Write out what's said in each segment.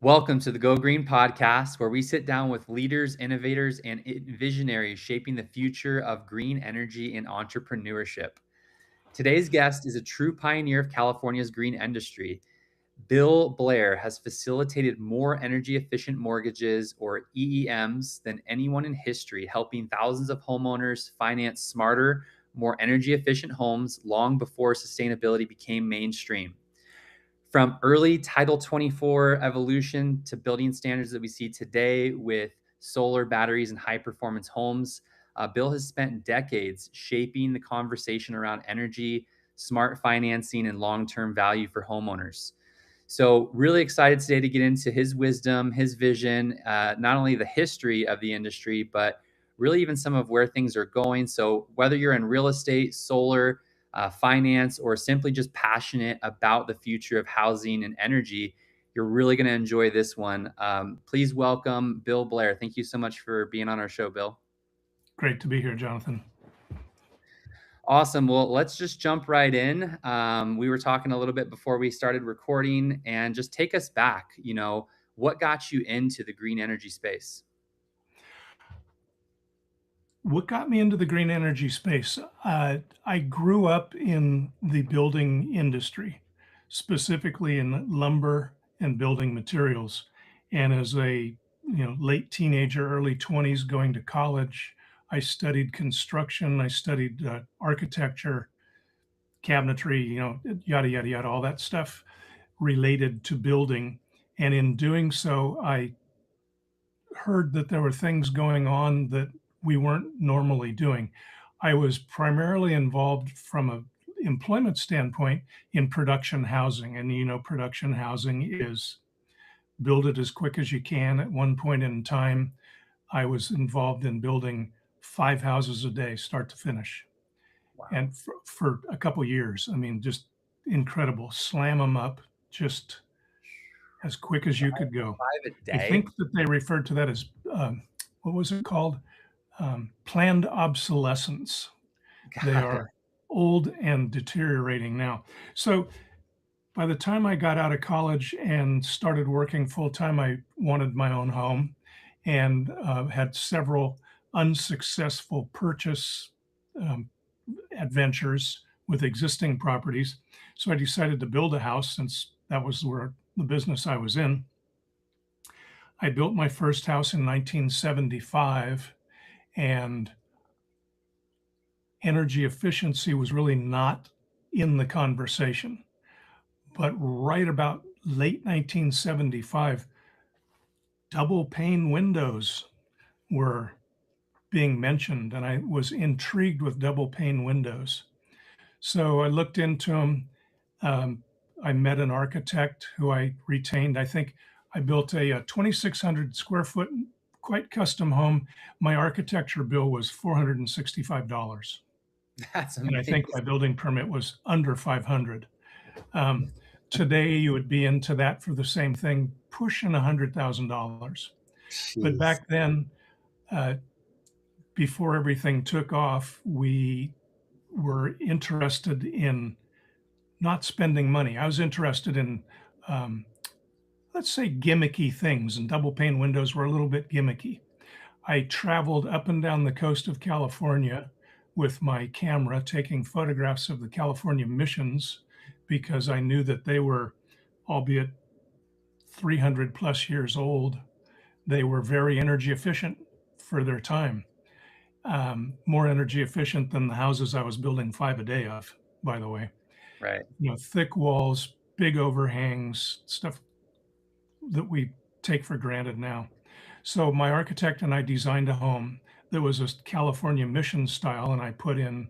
Welcome to the Go Green podcast, where we sit down with leaders, innovators, and visionaries shaping the future of green energy and entrepreneurship. Today's guest is a true pioneer of California's green industry. Bill Blair has facilitated more energy efficient mortgages, or EEMs, than anyone in history, helping thousands of homeowners finance smarter, more energy efficient homes long before sustainability became mainstream. From early Title 24 evolution to building standards that we see today with solar batteries and high performance homes, Bill has spent decades shaping the conversation around energy, smart financing, and long term value for homeowners. So, really excited today to get into his wisdom, his vision, not only the history of the industry, but really even some of where things are going. So, whether you're in real estate, solar, finance, or simply just passionate about the future of housing and energy, you're really going to enjoy this one. Please welcome Bill Blair. Thank you so much for being on our show, Bill. Great to be here, Jonathan. Awesome. Well, let's just jump right in. We were talking a little bit before we started recording, and just take us back. What got you into the green energy space? What got me into the green energy space? I grew up in the building industry, specifically in lumber and building materials. And as a late teenager, early 20s, going to college, I studied construction. I studied architecture, cabinetry, yada yada yada, all that stuff related to building. And in doing so, I heard that there were things going on that we weren't normally doing. I was primarily involved from a employment standpoint in production housing. And production housing is build it as quick as you can. At one point in time, I was involved in building 5 houses a day, start to finish. Wow. And for a couple years, I mean, just incredible. Slam them up, just as quick as you could go. Five a I day? think that they referred to that as, what was it called? Planned obsolescence. They Got it. are old and deteriorating now. So by the time I got out of college and started working full time, I wanted my own home and had several unsuccessful purchase um, adventures with existing properties. So I decided to build a house since that was where the business I was in. I built my first house in 1975, and energy efficiency was really not in the conversation. But right about late 1975, double pane windows were being mentioned, and I was intrigued with double pane windows. So I looked into them. Um, I met an architect who I retained. I think I built a 2,600 square foot, quite custom home. My architecture bill was $465. That's And I amazing. think my building permit was under 500. Um, Today, you would be into that for the same thing, pushing $100,000. But Jeez. back then, uh, before everything took off, we were interested in not spending money. I was interested in, um, let's say, gimmicky things, and double pane windows were a little bit gimmicky. I traveled up and down the coast of California with my camera, taking photographs of the California missions because I knew that they were, albeit 300 plus years old, they were very energy efficient for their time. More energy efficient than the houses I was building 5 a day of, by the way. Right. Thick walls, big overhangs, stuff that we take for granted now. So my architect and I designed a home that was a California mission style, and I put in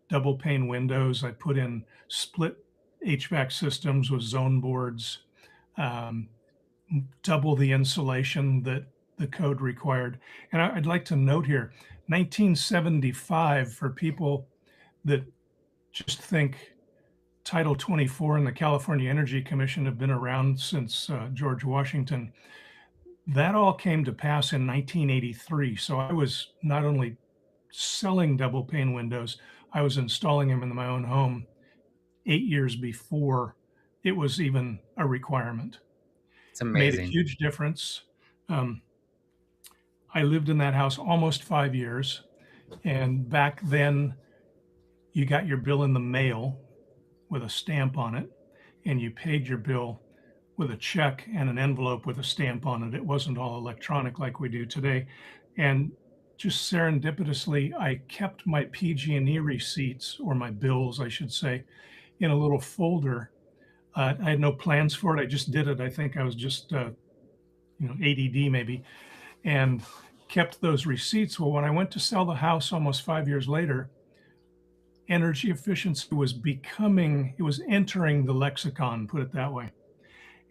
double pane windows. I put in split HVAC systems with zone boards, um, double the insulation that the code required. And I'd like to note here, 1975, for people that just think Title 24 and the California Energy Commission have been around since George Washington. That all came to pass in 1983. So I was not only selling double pane windows, I was installing them in my own home 8 years before it was even a requirement. It's Made a amazing. huge difference. Um, I lived in that house almost 5 years. And back then, you got your bill in the mail with a stamp on it, and you paid your bill with a check and an envelope with a stamp on it. It wasn't all electronic like we do today. And just serendipitously, I kept my PG&E receipts, or my bills, I should say, in a little folder. I had no plans for it. I just did it. I think I was just, ADD maybe, and kept those receipts. Well, when I went to sell the house almost 5 years later, energy efficiency it was entering the lexicon, put it that way.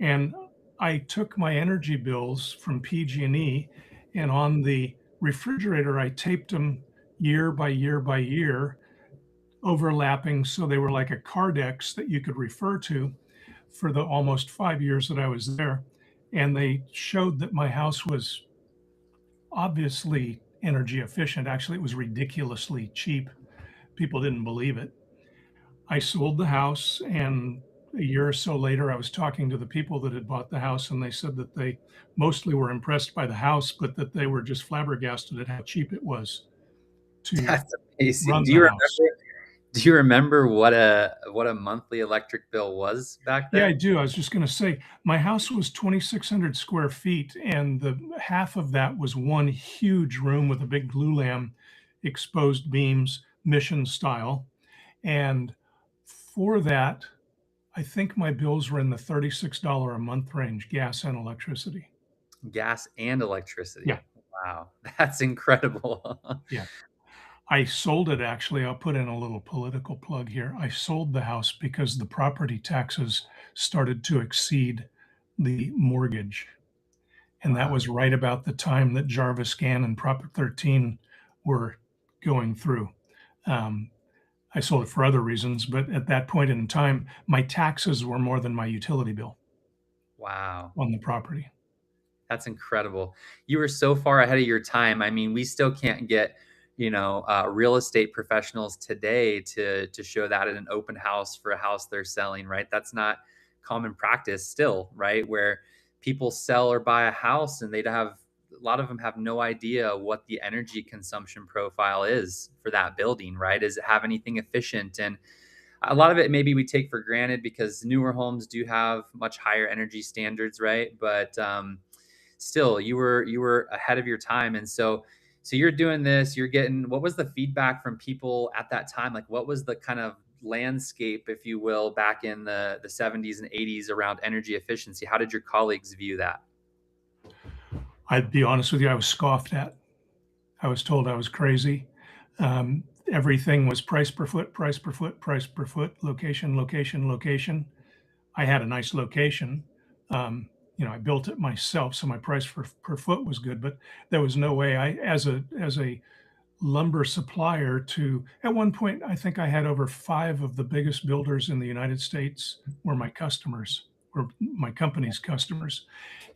And I took my energy bills from PG&E, and on the refrigerator, I taped them year by year by year, overlapping, so they were like a Cardex that you could refer to for the almost 5 years that I was there. And they showed that my house was obviously energy efficient. Actually, it was ridiculously cheap. People didn't believe it. I sold the house, and a year or so later, I was talking to the people that had bought the house, and they said that they mostly were impressed by the house, but that they were just flabbergasted at how cheap it was to That's amazing. run the house. Do you remember what a monthly electric bill was back Yeah, I then? do. I was just going to say, my house was 2,600 square feet, and the half of that was one huge room with a big glulam, exposed beams, mission style. And for that, I think my bills were in the $36 a month range, gas and electricity. Gas and Yeah, electricity. Wow, that's incredible. yeah. I sold it actually. I'll put in a little political plug here. I sold the house because the property taxes started to exceed the mortgage. And that Wow, was right about the time that Jarvis Gann and Prop 13 were going through. Um, I sold it for other reasons, but at that point in time, my taxes were more than my utility bill wow. on the property. That's incredible. You were so far ahead of your time. I mean, we still can't get, real estate professionals today to show that at an open house for a house they're selling, right? That's not common practice still, right? Where people sell or buy a house and they'd have a lot of them have no idea what the energy consumption profile is for that building, right? Does it have anything efficient? And a lot of it maybe we take for granted because newer homes do have much higher energy standards, right? But still, you were ahead of your time, and so you're doing this. You're getting what was the feedback from people at that time? Like, what was the kind of landscape, if you will, back in the 70s and 80s around energy efficiency? How did your colleagues view that? I'd be honest with you, I was scoffed at. I was told I was crazy. Everything was price per foot, price per foot, price per foot, location, location, location. I had a nice location. I built it myself, so my price per foot was good. But there was no way as a lumber supplier to. At one point, I think I had over five of the biggest builders in the United States were my customers, were my company's customers,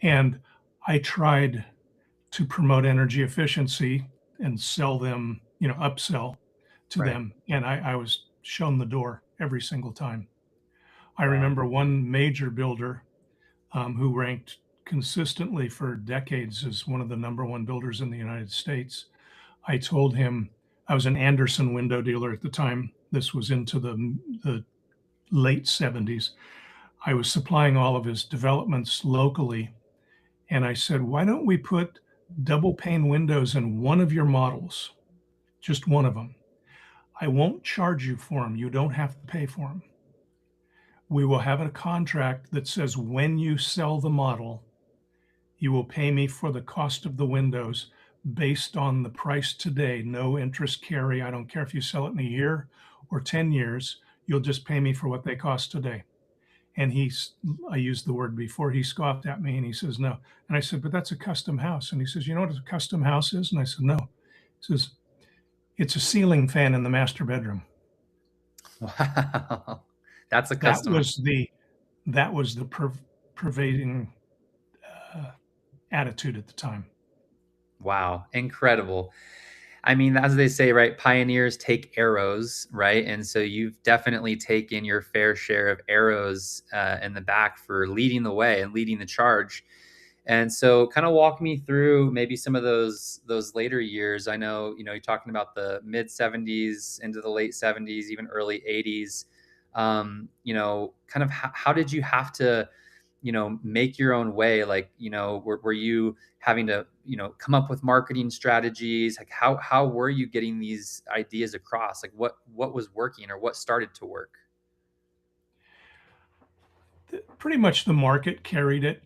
and I tried to promote energy efficiency and sell them, upsell to Right, them. And I was shown the door every single time. I wow, remember one major builder who ranked consistently for decades as one of the number one builders in the United States. I told him I was an Anderson window dealer at the time. This was into the late 70s. I was supplying all of his developments locally. And I said, why don't we put double pane windows in one of your models, just one of them? I won't charge you for them. You don't have to pay for them. We will have a contract that says when you sell the model, you will pay me for the cost of the windows based on the price today, no interest carry. I don't care if you sell it in a year or 10 years, you'll just pay me for what they cost today. And I used the word before, he scoffed at me and he says, no. And I said, but that's a custom house. And he says, you know what a custom house is? And I said, no. He says, it's a ceiling fan in the master bedroom. wow. That's a That custom. was the that was the pervading uh, attitude at the time. Wow, incredible. I mean, as they say, right? Pioneers take arrows, right? And so you've definitely taken your fair share of arrows in the back for leading the way and leading the charge. And so, kind of walk me through maybe some of those later years. I know, you're talking about the mid '70s into the late '70s, even early '80s. Kind of how did you have to make your own way? Like, were you having to, come up with marketing strategies? Like, how were you getting these ideas across? Like, what was working or what started to work? Pretty much the market carried it.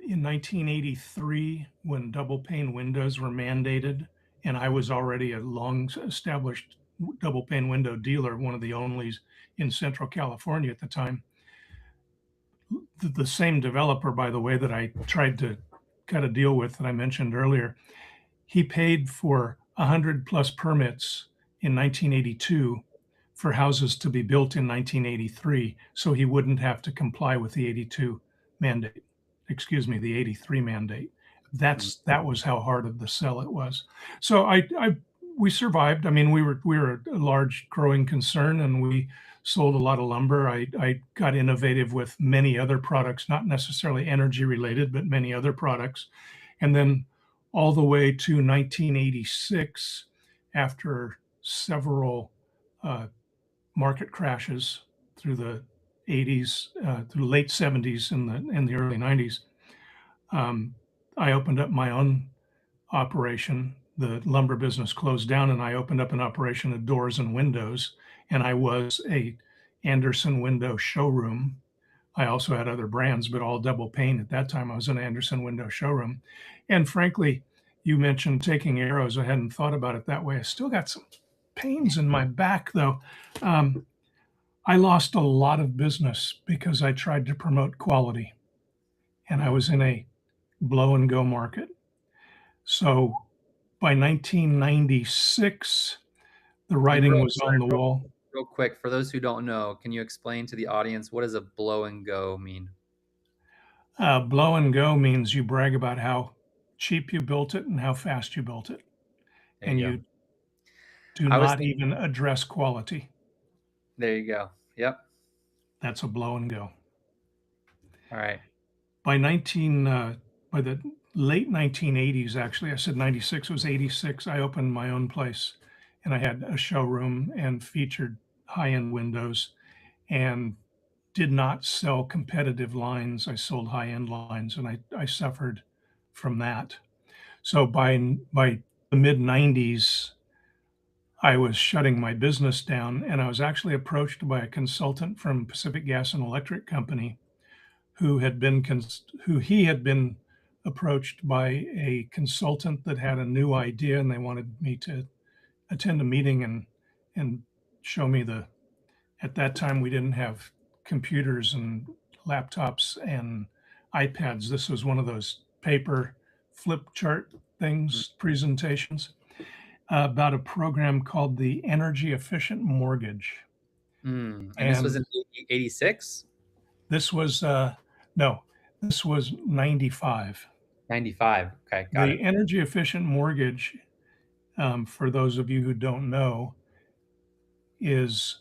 In 1983, when double pane windows were mandated, and I was already a long established double pane window dealer, one of the only in Central California at the time. The same developer, by the way, that I tried to cut a deal with that I mentioned earlier, he paid for 100 plus permits in 1982 for houses to be built in 1983, so he wouldn't have to comply with the 82 mandate. Excuse me, the 83 mandate. Mm. That was how hard of the sell it was. So I we survived. I mean, we were a large growing concern, and we sold a lot of lumber. I got innovative with many other products, not necessarily energy related, but many other products. And then all the way to 1986, after several uh, market crashes through the 80s, through the late 70s and the early 90s, um, I opened up my own operation. The lumber business closed down, and I opened up an operation of doors and windows. And I was a Anderson window showroom. I also had other brands, but all double pane. At that time, I was an Anderson window showroom. And frankly, you mentioned taking arrows. I hadn't thought about it that way. I still got some pains in my back, though. Um, I lost a lot of business because I tried to promote quality, and I Mm. was in a blow and go market. So by 1996, the And writing was on the wall. real quick, for those who don't know, can you explain to the audience what does a blow and go mean? Blow and go means you brag about how cheap you built it and how fast you built it, There and you go. you do I was not thinking, even address quality. there you go. Yep. That's a blow and go. All right. By 19, by the late 1980s, actually, I said 96, it was 86. I opened my own place, and I had a showroom and featured high-end windows and did not sell competitive lines. I sold high-end lines, and I suffered from that. So by the mid 90s, I was shutting my business down, and I was actually approached by a consultant from Pacific Gas and Electric Company who he had been approached by a consultant that had a new idea, and they wanted me to attend a meeting and show me the. At that time, we didn't have computers and laptops and iPads. This was one of those paper flip chart Mm. things, presentations about a program called the Energy Efficient Mortgage. Mm. And this was And in '86, this was, no, this was 95. '95. Okay, got it. The Energy Efficient Mortgage, for those of you who don't know, is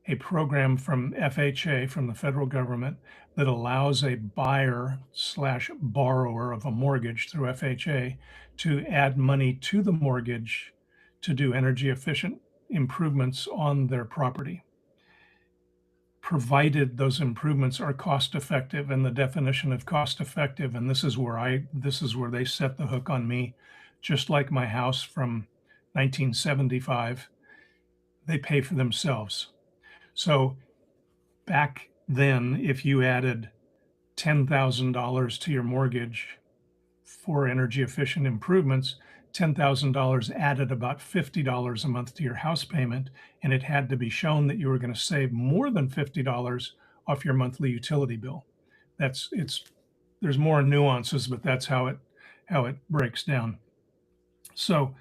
a program from FHA, from the federal government, that allows a buyer slash borrower of a mortgage through FHA to add money to the mortgage to do energy efficient improvements on their property, provided those improvements are cost effective. And the definition of cost effective, and this is where they set the hook on me, just like my house from 1975, they pay for themselves. So back then, if you added $10,000 to your mortgage for energy efficient improvements, $10,000 added about $50 a month to your house payment, and it had to be shown that you were going to save more than $50 off your monthly utility bill. There's more nuances, but that's how it breaks down. So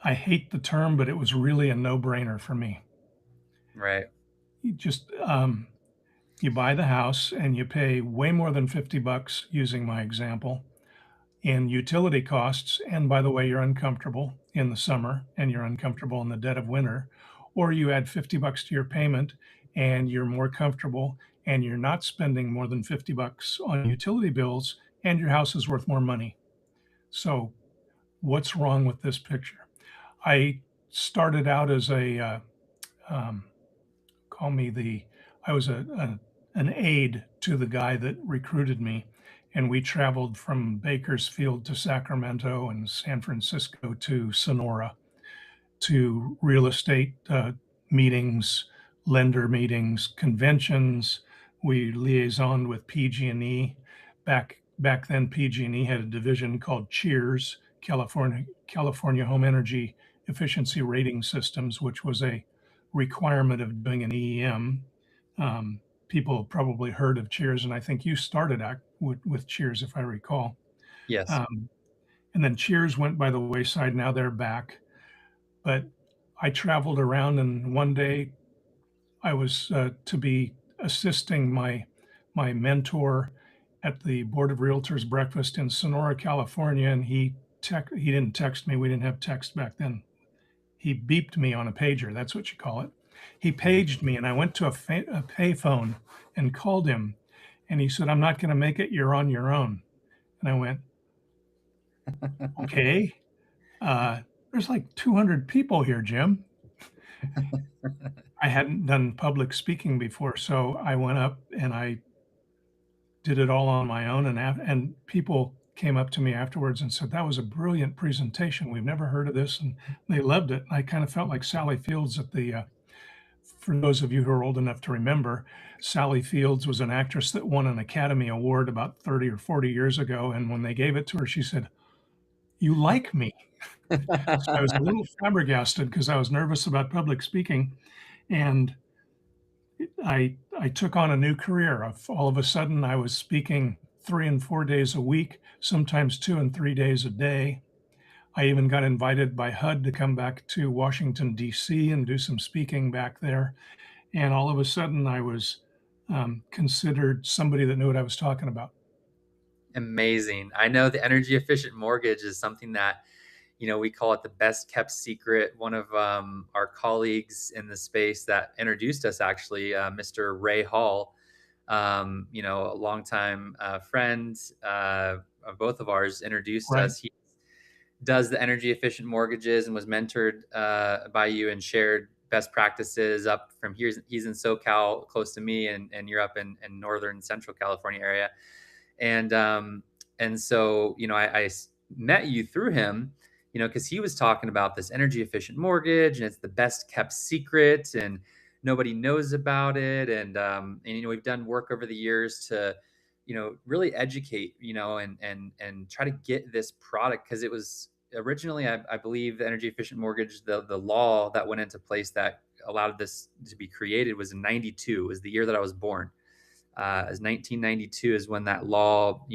I hate the term, but it was really a no-brainer for me. Right. You just you buy the house and you pay way more than $50 using my example in utility costs. And by the way, you're uncomfortable in the summer and you're uncomfortable in the dead of winter, or you add 50 bucks to your payment and you're more comfortable and you're not spending more than 50 bucks on utility bills and your house is worth more money. So, what's wrong with this picture? I started out as um, call me the, I was an aide to the guy that recruited me. And we traveled from Bakersfield to Sacramento and San Francisco to Sonora to real estate meetings, lender meetings, conventions. We liaisoned with PG&E. Back then, PG&E had a division called Cheers, California Home Energy Efficiency Rating Systems, which was a requirement of doing an EEM. People have probably heard of Cheers, and I think you started out with Cheers, if I recall. Yes. Um, and then Cheers went by the wayside. Now they're back. But I traveled around, and one day I was to be assisting my mentor at the Board of Realtors breakfast in Sonora, California, and he didn't text me. We didn't have text back then. He beeped me on a pager. That's what you call it. He paged me, and I went to a payphone and called him, and he said, "I'm not going to make it. You're on your own." And I went, "Okay." There's like 200 people here, Jim. I hadn't done public speaking before, so I went up and I did it all on my own. And people came up to me afterwards and said, "That was a brilliant presentation. We've never heard of this," and they loved it. I kind of felt like Sally Fields at the. For those of you who are old enough to remember, Sally Fields was an actress that won an Academy Award about 30 or 40 years ago. And when they gave it to her, she said, "You like me." So I was a little flabbergasted because I was nervous about public speaking. And I took on a new career. All of a sudden, I was speaking 3 and 4 days a week, sometimes 2 and 3 days a day. I even got invited by HUD to come back to Washington, D.C. and do some speaking back there. And all of a sudden, I was considered somebody that knew what I was talking about. Amazing. I know the energy efficient mortgage is something that, we call it the best kept secret. One of our colleagues in the space that introduced us, actually, Mr. Ray Hall, a longtime friend of both of ours, introduced Right. us. He does the energy efficient mortgages and was mentored by you and shared best practices up from here. He's in SoCal, close to me, and you're up in northern central California area. And so, I met you through him, because he was talking about this energy efficient mortgage and it's the best kept secret and nobody knows about it. And we've done work over the years to, really educate, and try to get this product, because it was originally, I believe, the energy efficient mortgage, the law that went into place that allowed this to be created was in 92, was the year that I was born. As 1992 is when that law,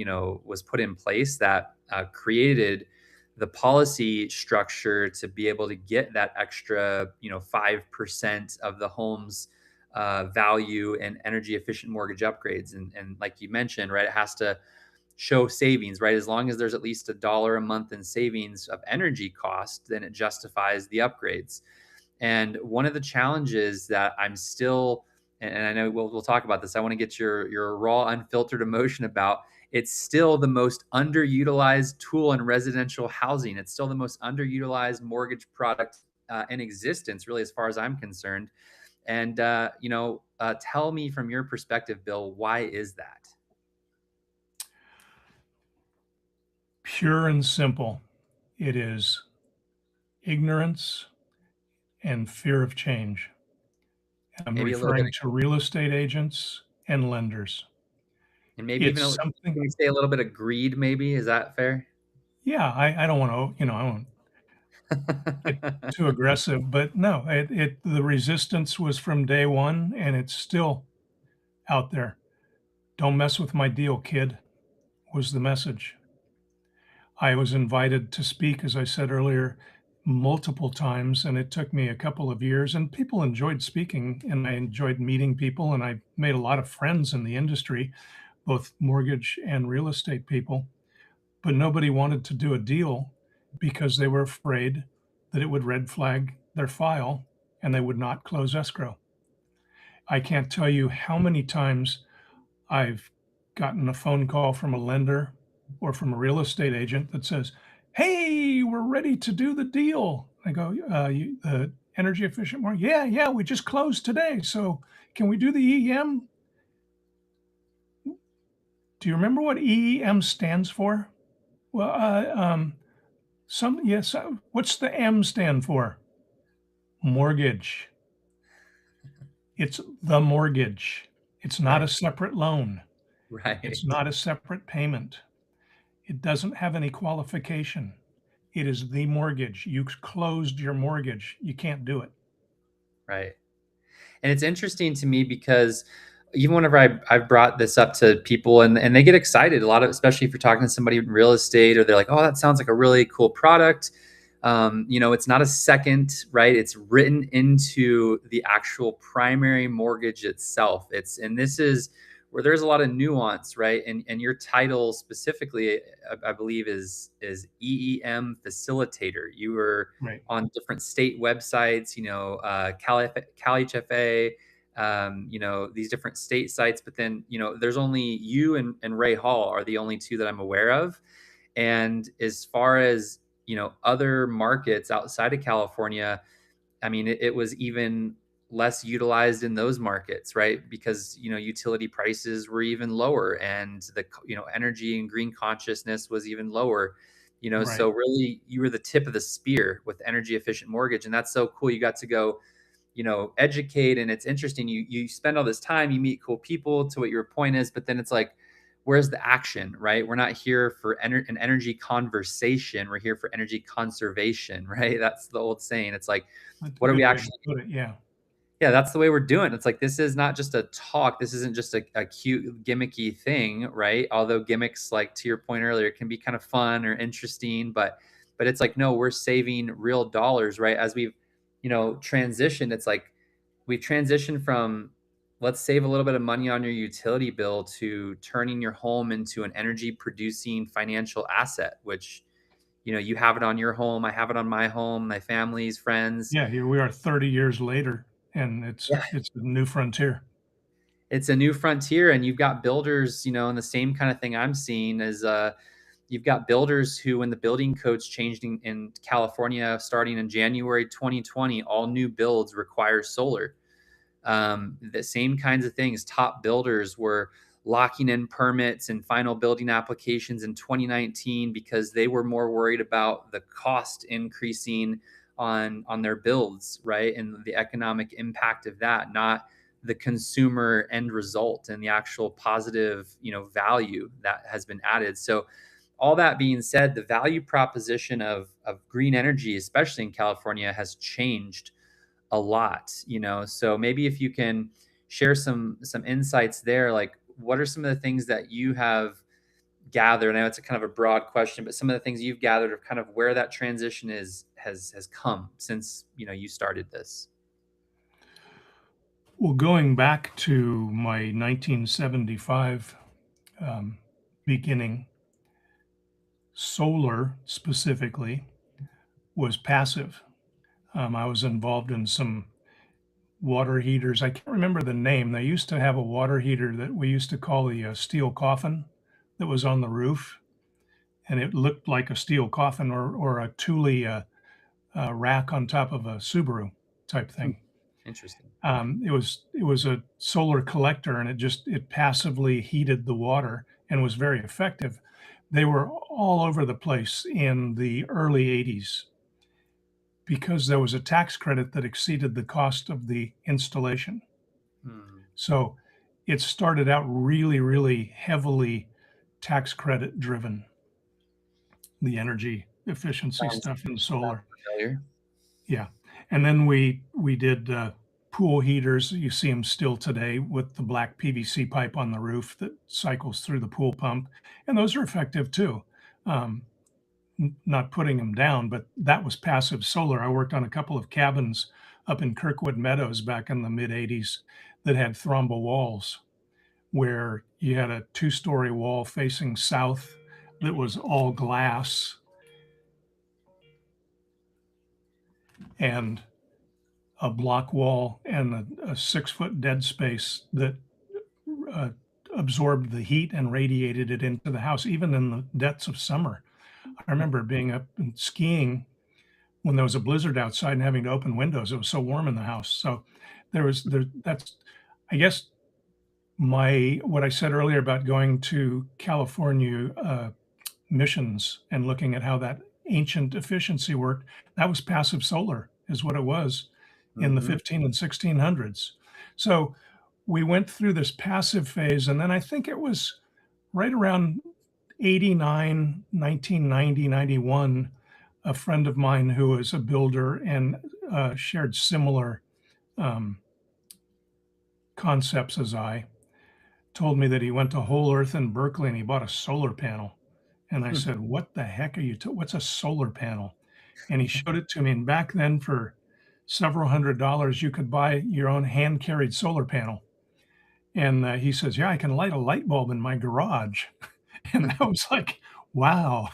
was put in place that created the policy structure to be able to get that extra, 5% of the home's value and energy efficient mortgage upgrades. And like you mentioned, right, it has to show savings, right? As long as there's at least $1 a month in savings of energy cost, then it justifies the upgrades. And one of the challenges that I'm still, and I know we'll talk about this, I want to get your raw, unfiltered emotion about. It's still the most underutilized tool in residential housing. It's still the most underutilized mortgage product in existence, really, as far as I'm concerned. And tell me from your perspective, Bill, why is that? Pure and simple. It is ignorance and fear of change. I'm Maybe a little bit, referring to real estate agents and lenders. and maybe even It's can something, we say a little bit of greed? Maybe, is that fair? yeah, I don't want to, I won't get too aggressive, but no, the resistance was from day one and it's still out there. "Don't mess with my deal, kid," was the message. I was invited to speak, as I said earlier, multiple times, and it took me a couple of years. And people enjoyed speaking, and I enjoyed meeting people, and I made a lot of friends in the industry, both mortgage and real estate people. but nobody wanted to do a deal because they were afraid that it would red flag their file and they would not close escrow. I can't tell you how many times I've gotten a phone call from a lender or from a real estate agent that says, "Hey, we're ready to do the deal." I go, the energy efficient mortgage? Yeah, yeah, we just closed today. So can we do the EEM? Do you remember what EEM stands for? Well, yes. What's the M stand for? Mortgage. It's the mortgage. It's not Right. a separate loan. It's Right. not a separate payment. It doesn't have any qualification. It is the mortgage. You closed your mortgage. You can't do it. Right. And it's interesting to me because even whenever I've brought this up to people and they get excited, a lot of, especially if you're talking to somebody in real estate, or they're like, oh, that sounds like a really cool product. It's not a second, right? It's written into the actual primary mortgage itself. And this is where there's a lot of nuance, right? And your title specifically, I believe, is EEM facilitator. You were Right. on different state websites, Cali HFA, these different state sites. But then, there's only you and Ray Hall are the only two that I'm aware of. And as far as, other markets outside of California, I mean, it was even less utilized in those markets, right? Because, utility prices were even lower, and the, energy and green consciousness was even lower. Right. So really you were the tip of the spear with energy efficient mortgage. And that's so cool. You got to go, educate. And it's interesting. You spend all this time, you meet cool people, to what your point is, but then it's like, where's the action, right? We're not here for an energy conversation. We're here for energy conservation, right? That's the old saying. It's like, That's a what are we good way to actually, put it. Yeah. yeah, that's the way we're doing. It's like, this is not just a talk. This isn't just a cute gimmicky thing, right? Although gimmicks, like to your point earlier, can be kind of fun or interesting, but it's like, no, we're saving real dollars, right? As we've, transitioned, it's like we've transitioned from, let's save a little bit of money on your utility bill, to turning your home into an energy producing financial asset, which, you have it on your home. I have it on my home, my family's friends. Yeah. Here we are 30 years later, and it's a new frontier. It's a new frontier, and you've got builders, and the same kind of thing I'm seeing is you've got builders who, when the building codes changed in California starting in January 2020, all new builds require solar. The same kinds of things. Top builders were locking in permits and final building applications in 2019 because they were more worried about the cost increasing on their builds, right? And the economic impact of that, not the consumer end result and the actual positive, value that has been added. So all that being said, the value proposition of green energy, especially in California, has changed a lot. So maybe if you can share some insights there, like what are some of the things that you have gathered? I know it's a kind of a broad question, but some of the things you've gathered of kind of where that transition has come since, you started this. Well, going back to my 1975 um, beginning, solar specifically was passive. I was involved in some water heaters. I can't remember the name. They used to have a water heater that we used to call the steel coffin that was on the roof, and it looked like a steel coffin or a Thule rack on top of a Subaru type Hmm, thing. interesting. It was a solar collector, and it passively heated the water and was very effective. They were all over the place in the early 80s because there was a tax credit that exceeded the cost of the installation. Hmm. So it started out really, really heavily tax credit driven, the energy efficiency Sounds stuff in sounds solar. familiar. Yeah. And then we did pool heaters. You see them still today with the black PVC pipe on the roof that cycles through the pool pump. And those are effective too. Um, Not putting them down, but that was passive solar. I worked on a couple of cabins up in Kirkwood Meadows back in the mid 80s that had thrombo walls where you had a two-story wall facing south that was all glass and a block wall and a 6 foot dead space that uh, absorbed the heat and radiated it into the house, even in the depths of summer. I remember being up and skiing when there was a blizzard outside and having to open windows. It was so warm in the house. So that's, I guess, my what I said earlier about going to California missions and looking at how that ancient efficiency worked. That was passive solar, is what it was in the Mhm. 15 and 1600s. So we went through this passive phase, and then I think it was right around 89, 1990, 91. A friend of mine who was a builder and shared similar um, concepts as I told me that he went to Whole Earth in Berkeley and he bought a solar panel. And I said, "What the heck are you? What's a solar panel?" And he showed it to me. And back then, for several $100s, you could buy your own hand carried solar panel. And he says, "Yeah, I can light a light bulb in my garage." And that was like, wow.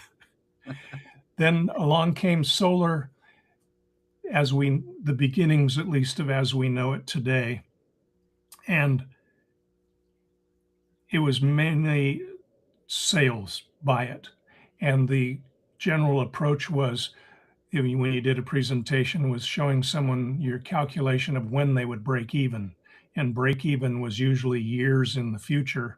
Then along came solar the beginnings, at least, of as we know it today. And it was mainly sales by it. And the general approach was, when you did a presentation, was showing someone your calculation of when they would break even. And break even was usually years in the future.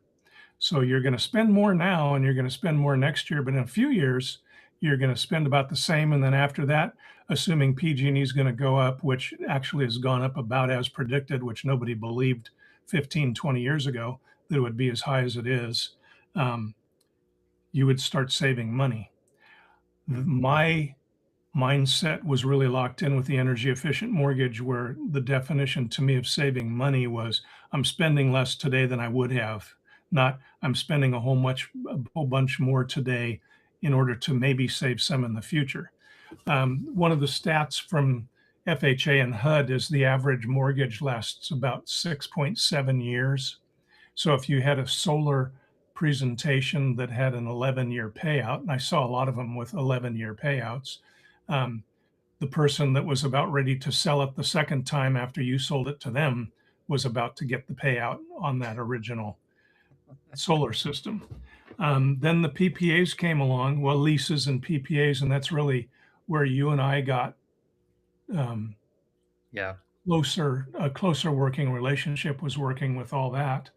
So you're going to spend more now and you're going to spend more next year, but in a few years, you're going to spend about the same. And then after that, assuming PG&E is going to go up, which actually has gone up about as predicted, which nobody believed 15, 20 years ago that it would be as high as it is, um, you would start saving money. My mindset was really locked in with the energy efficient mortgage, where the definition to me of saving money was I'm spending less today than I would have, not I'm spending a whole bunch more today in order to maybe save some in the future. One of the stats from FHA and HUD is the average mortgage lasts about 6.7 years. So if you had a solar presentation that had an 11-year payout, and I saw a lot of them with 11-year payouts, um, the person that was about ready to sell it the second time after you sold it to them was about to get the payout on that original solar system. Then the PPAs came along, well, leases and PPAs, and that's really where you and I got um, Yeah. a closer working relationship, was working with all that.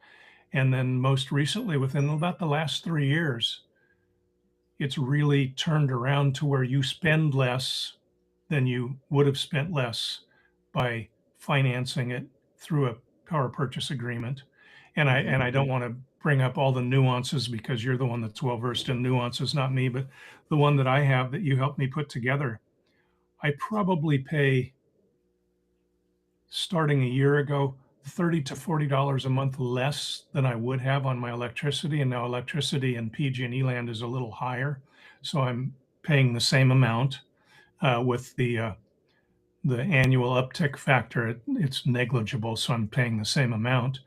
And then most recently, within about the last 3 years, it's really turned around to where you spend less than you would have spent less by financing it through a power purchase agreement. And I don't want to bring up all the nuances because you're the one that's well versed in nuances, not me, but the one that I have that you helped me put together, I probably pay, starting a year ago, $30 to $40 a month less than I would have on my electricity. And now electricity in PG&E land is a little higher, so I'm paying the same amount with the annual uptick factor. It's negligible, so I'm paying the same amount.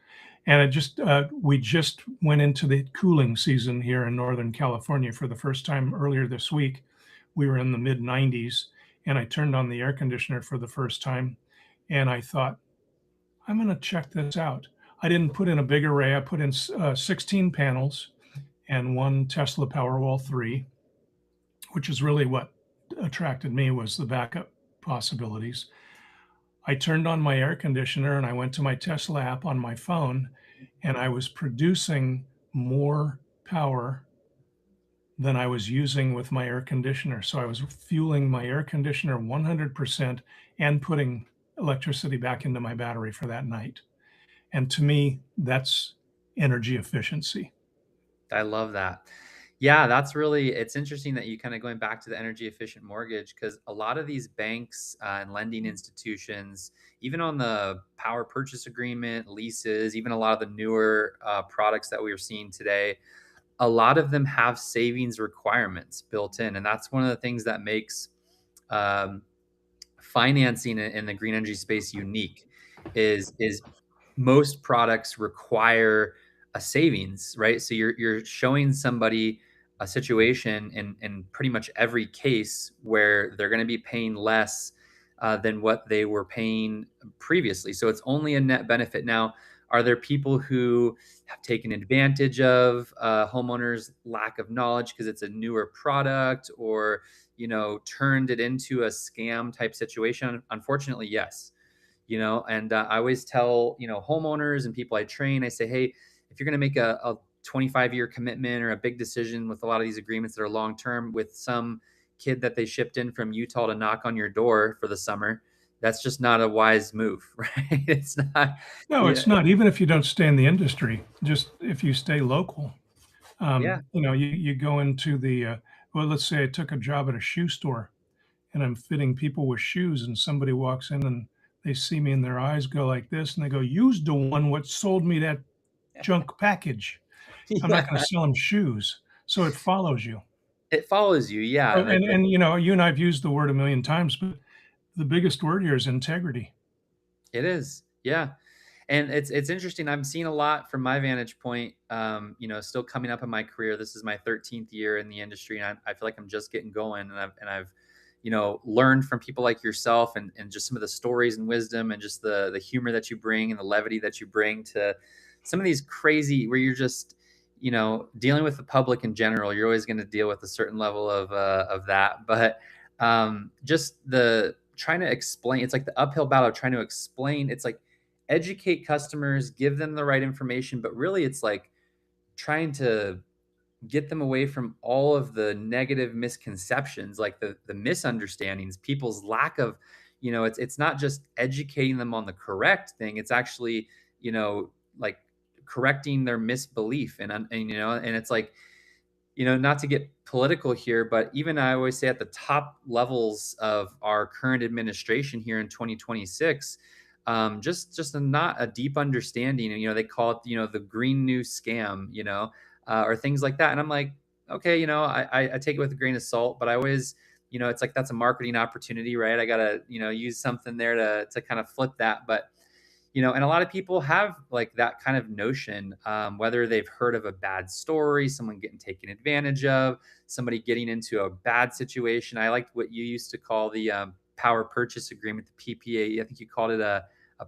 And we just went into the cooling season here in Northern California for the first time earlier this week. We were in the mid 90s, and I turned on the air conditioner for the first time, and I thought, I'm going to check this out. I didn't put in a big array. I put in 16 panels and one Tesla Powerwall 3, which is really what attracted me, was the backup possibilities. I turned on my air conditioner and I went to my Tesla app on my phone, and I was producing more power than I was using with my air conditioner. So I was fueling my air conditioner 100% and putting electricity back into my battery for that night. And to me, that's energy efficiency. I love that. Yeah, that's really it's interesting that you kinda going back to the energy efficient mortgage because a lot of these banks, and lending institutions, even on the power purchase agreement, leases, even a lot of the newer, products that we are seeing today, a lot of them have savings requirements built in, and that's one of the things that makes, um, financing in the green energy space unique is most products require a savings, right? So you're showing somebody a situation in pretty much every case where they're going to be paying less than what they were paying previously. So it's only a net benefit. Now, are there people who have taken advantage of homeowners' lack of knowledge because it's a newer product, or turned it into a scam type situation? Unfortunately, yes. And I always tell homeowners and people I train, I say, hey, if you're going to make a 25-year commitment or a big decision with a lot of these agreements that are long term with some kid that they shipped in from Utah to knock on your door for the summer, that's just not a wise move, right? It's not. No, Yeah. it's not. Even if you don't stay in the industry, just if you stay local. Yeah. You go into well, let's say I took a job at a shoe store and I'm fitting people with shoes, and somebody walks in and they see me and their eyes go like this and they go, "You's the one what sold me that junk package." I'm not gonna Yeah. sell them shoes. So it follows you. It follows you. Yeah. Oh, Like, you and I have used the word a million times, but the biggest word here is integrity. it is. Yeah. And it's interesting. I'm seeing a lot from my vantage point. Still coming up in my career. This is my 13th year in the industry, and I feel like I'm just getting going. And I've learned from people like yourself, and just some of the stories and wisdom, and just the humor that you bring and the levity that you bring to some of these crazy where you're just dealing with the public in general. You're always going to deal with a certain level of that, but just the trying to explain. It's like the uphill battle of trying to explain. It's like educate customers, give them the right information, but really it's like trying to get them away from all of the negative misconceptions, like the misunderstandings, people's lack of, it's not just educating them on the correct thing, it's actually, like correcting their misbelief and it's like, not to get political here, but even I always say at the top levels of our current administration here in 2026, just not a deep understanding. And they call it, the green new scam, or things like that. And I'm like, okay, I take it with a grain of salt, but I always, it's like that's a marketing opportunity, right? I gotta, use something there to kind of flip that, but and a lot of people have like that kind of notion, whether they've heard of a bad story, someone getting taken advantage of, somebody getting into a bad situation. I liked what you used to call the power purchase agreement, the PPA. I think you called it a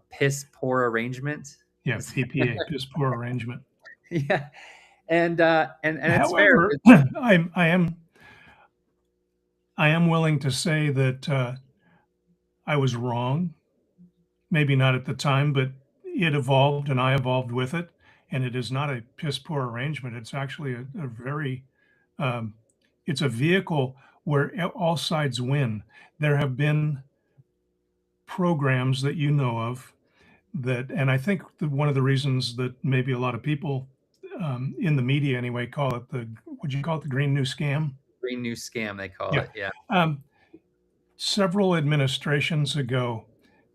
piss poor arrangement. Yeah, PPA, piss poor arrangement. Yeah, and it's fair. However, I am willing to say that I was wrong. Maybe not at the time, but it evolved and I evolved with it. And it is not a piss poor arrangement. It's actually a very, um, it's a vehicle where all sides win. There have been programs that you know of that, and I think that one of the reasons that maybe a lot of people in the media anyway call it would you call it the green new scam? Green new scam, they call Yeah. it. Yeah. Um, Several administrations ago,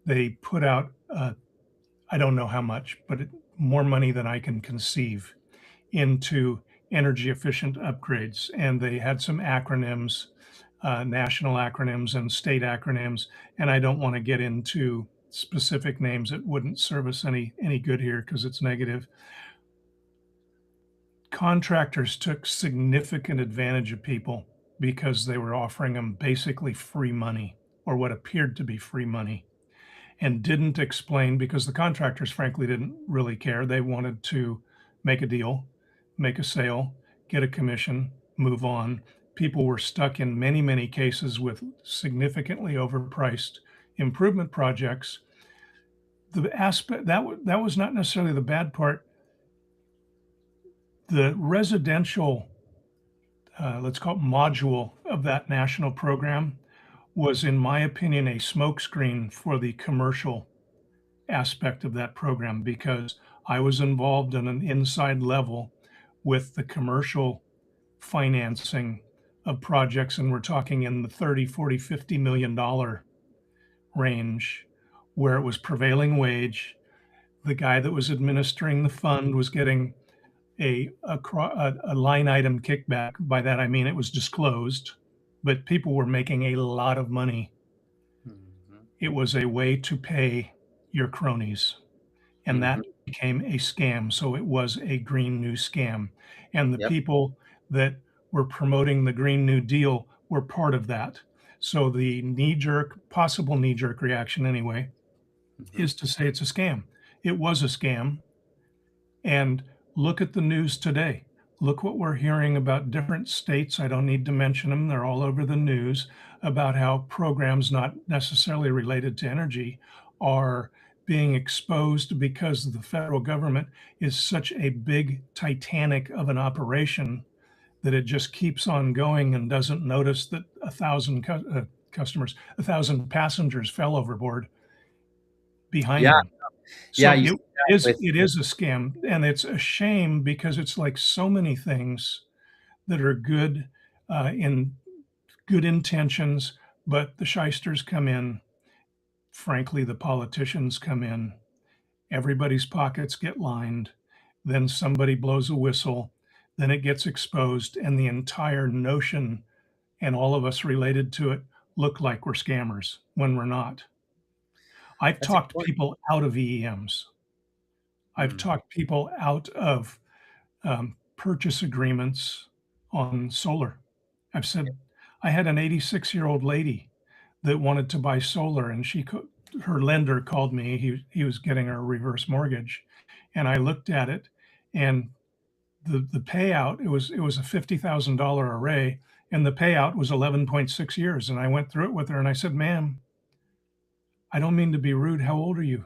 they put out, I don't know how much, but more money than I can conceive into energy efficient upgrades. And they had some acronyms, national acronyms and state acronyms. And I don't want to get into specific names. It wouldn't serve us any good here because it's negative. Contractors took significant advantage of people because they were offering them basically free money or what appeared to be free money and didn't explain because the contractors frankly didn't really care. They wanted to make a deal, make a sale, get a commission, move on. People were stuck in many cases with significantly overpriced improvement projects. The aspect that was not necessarily the bad part. The residential, let's call it module of that national program, was, in my opinion, a smokescreen for the commercial aspect of that program because I was involved in an inside level with the commercial financing of projects, and we're talking in the 30, 40, $50 million range where it was prevailing wage. The guy that was administering the fund was getting a line item kickback. By that I mean it was disclosed, but people were making a lot of money. Mhm. It was a way to pay your cronies, and that Mhm. became a scam. So it was a green new scam. And the Yep. people that were promoting the Green New Deal were part of that. So the possible knee jerk reaction anyway, Mhm. is to say it's a scam. It was a scam. And look at the news today. Look what we're hearing about different states. I don't need to mention them, they're all over the news about how programs not necessarily related to energy are being exposed because the federal government is such a big Titanic of an operation that it just keeps on going and doesn't notice that a thousand passengers fell overboard behind Yeah, them. yeah, So you see that with it is a scam, and it's a shame because it's like so many things that are good, in good intentions, but the shysters come in. Frankly, the politicians come in. Everybody's pockets get lined. Then somebody blows a whistle. Then it gets exposed, and the entire notion and all of us related to it look like we're scammers when we're not. I've that's talked important. people out of EEMs. I've Mm, talked people out of purchase agreements on solar. I've said I had an 86-year-old lady that wanted to buy solar, and her lender called me. He was getting her a reverse mortgage, and I looked at it, and the payout it was a $50,000 array, and the payout was 11.6 years. And I went through it with her, and I said, "Ma'am, I don't mean to be rude. How old are you?"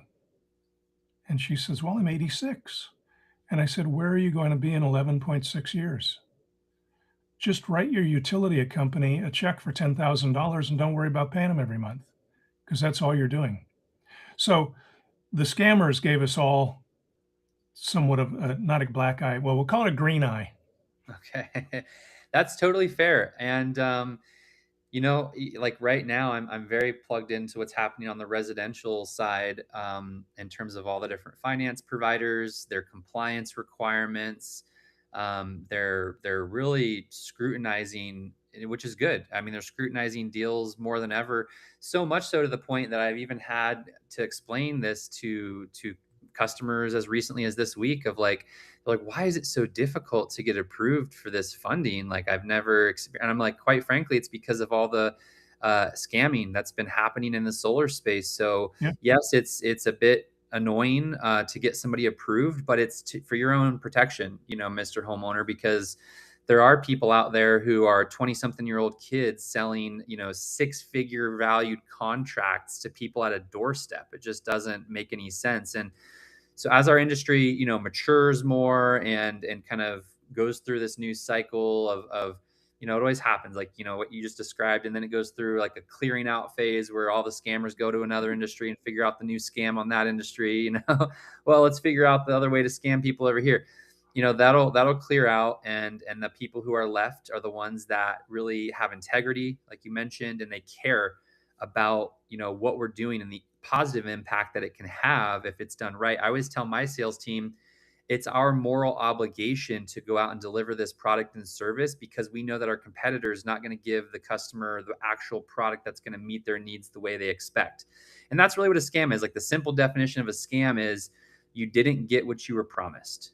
And she says, "Well, I'm 86." And I said, "Where are you going to be in 11.6 years? Just write your utility company a check for $10,000 and don't worry about paying them every month because that's all you're doing." So the scammers gave us all somewhat of not a black eye. Well, we'll call it a green eye. okay. That's totally fair, and, like right now, I'm very plugged into what's happening on the residential side, in terms of all the different finance providers, their compliance requirements. They're really scrutinizing, which is good. I mean, they're scrutinizing deals more than ever. So much so to the point that I've even had to explain this to customers as recently as this week of like, they're like, why is it so difficult to get approved for this funding? Like I've never experienced, and I'm like, quite frankly, it's because of all the scamming that's been happening in the solar space. So Yeah, yes, it's a bit annoying to get somebody approved, but it's for your own protection, Mr. Homeowner, because there are people out there who are 20 something year old kids selling, six-figure valued contracts to people at a doorstep. It just doesn't make any sense. And so as our industry, matures more and kind of goes through this new cycle of it always happens, like what you just described, and then it goes through like a clearing out phase where all the scammers go to another industry and figure out the new scam on that industry. Well, let's figure out the other way to scam people over here. That'll clear out, and the people who are left are the ones that really have integrity, like you mentioned, and they care about what we're doing and the positive impact that it can have if it's done right. I always tell my sales team it's our moral obligation to go out and deliver this product and service because we know that our competitor is not going to give the customer the actual product that's going to meet their needs the way they expect. And that's really what a scam is. Like the simple definition of a scam is you didn't get what you were promised.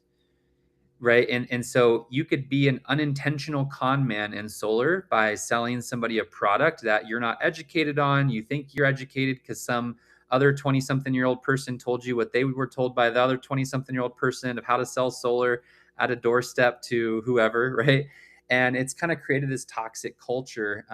Right. And so you could be an unintentional con man in solar by selling somebody a product that you're not educated on. You think you're educated because some other 20 something year old person told you what they were told by the other 20 something year old person of how to sell solar at a doorstep to whoever. Right. And it's kind of created this toxic culture.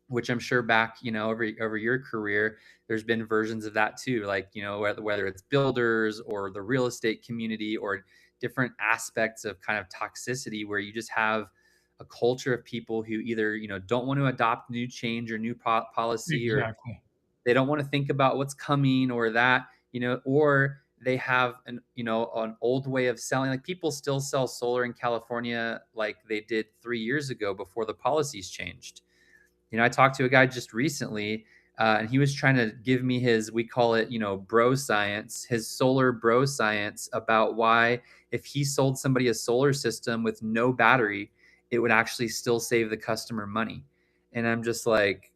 Which I'm sure back, over your career, there's been versions of that too. Like, whether it's builders or the real estate community or different aspects of kind of toxicity where you just have a culture of people who either, don't want to adopt new change or new policy, or exactly. they don't want to think about what's coming or that, or they have an old way of selling. Like people still sell solar in California like they did 3 years ago before the policies changed. I talked to a guy just recently, and he was trying to give me his, we call it, bro science, his solar bro science about why if he sold somebody a solar system with no battery, it would actually still save the customer money. And I'm just like,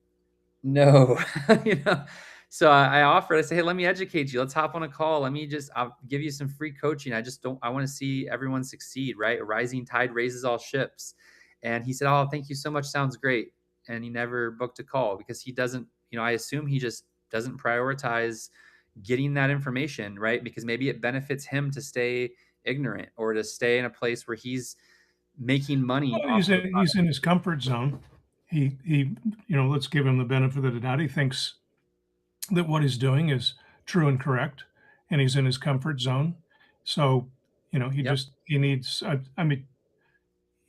no, you know. So I offered, I say, hey, let me educate you. Let's hop on a call. I'll give you some free coaching. I want to see everyone succeed, right? A rising tide raises all ships. And he said, "Oh, thank you so much. Sounds great." And he never booked a call because he doesn't, I assume he just doesn't prioritize getting that information, right? Because maybe it benefits him to stay ignorant or to stay in a place where he's making money Well, off of the he's product. in his comfort zone. He let's give him the benefit of the doubt. He thinks that what he's doing is true and correct, and he's in his comfort zone. So, Yep. he needs. I mean,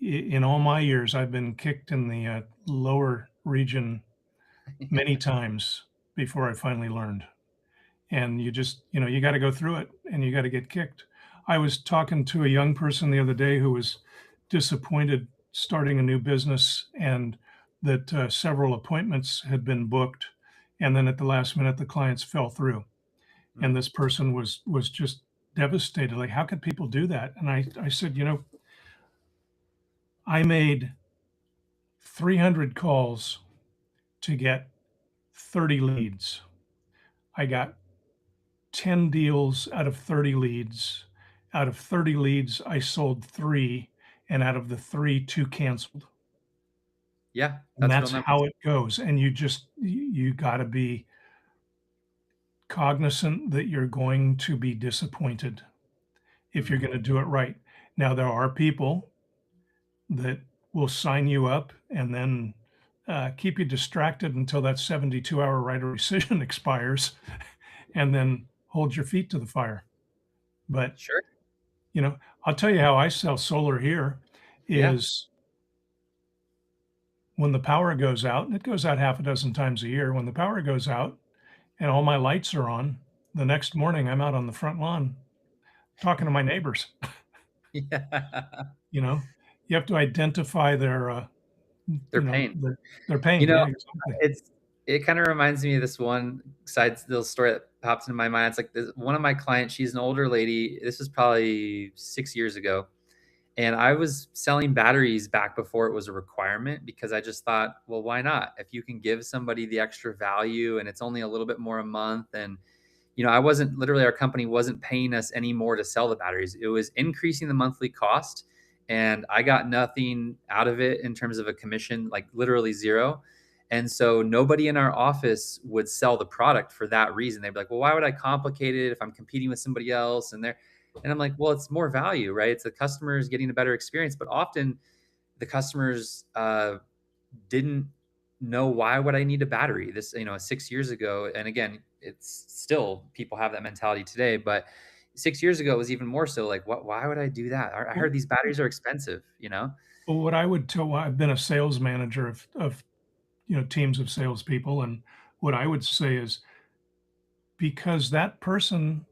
in all my years, I've been kicked in the lower region many times before I finally learned. And you just, you got to go through it, and you got to get kicked. I was talking to a young person the other day who was disappointed starting a new business, and that several appointments had been booked, and then at the last minute the clients fell through, and Mm, this person was just devastated, like, how could people do that? And I said, I made 300 calls to get 30 leads. I got 10 deals out of 30 leads. Out of 30 leads, I sold 3, and out of the 3, 2 canceled. yeah, And that's real that's numbers. how it goes. And you gotta be cognizant that you're going to be disappointed if you're Mhm. gonna do it right. Now, there are people that will sign you up and then, keep you distracted until that 72-hour right of rescission expires, and then hold your feet to the fire. But Sure. I'll tell you how I sell solar here Yeah. is when the power goes out, and it goes out half a dozen times a year. When the power goes out and all my lights are on, the next morning I'm out on the front lawn talking to my neighbors. Yeah. You know, you have to identify They're paying. their You pain. know, Yeah, exactly. it kinda reminds me of this one side little story that pops into my mind. It's like this one of my clients, she's an older lady. This was probably 6 years ago, and I was selling batteries back before it was a requirement because I just thought, "Well, why not? If you can give somebody the extra value and it's only a little bit more a month," and I wasn't literally our company wasn't paying us any more to sell the batteries. It was increasing the monthly cost, and I got nothing out of it in terms of a commission, like literally zero. And so nobody in our office would sell the product for that reason. They'd be like, "Well, why would I complicate it if I'm competing with somebody else?" And I'm like, "Well, it's more value, right? It's the customers getting a better experience." But often the customers didn't know why would I need a battery this 6 years ago. And again, it's still people have that mentality today, but 6 years ago it was even more so like, what, why would I do that? I Well, heard these batteries are expensive. what I would tell, I've been a sales manager of teams of salespeople, and what I would say is because that person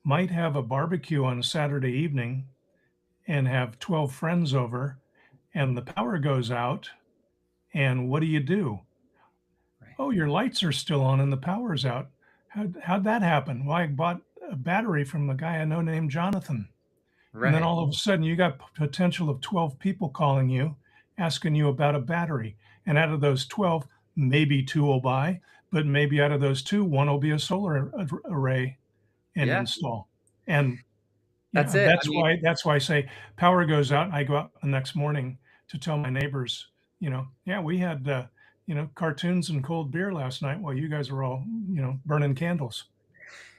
might have a barbecue on a Saturday evening and have 12 friends over, and the power goes out, and what do you do? Right. "Oh, your lights are still on and the power's out. How'd that happen?" "Well, I bought a battery from the guy I know named Jonathan." And then Right. all of a sudden, you got potential of 12 people calling you, asking you about a battery, and out of those 12, maybe 2 will buy, but maybe out of those 2, 1 will be a solar array and Yeah. install. And That's it. I mean, that's why I say power goes out, and I go out the next morning to tell my neighbors, "Yeah, we had, cartoons and cold beer last night while you guys were all, burning candles."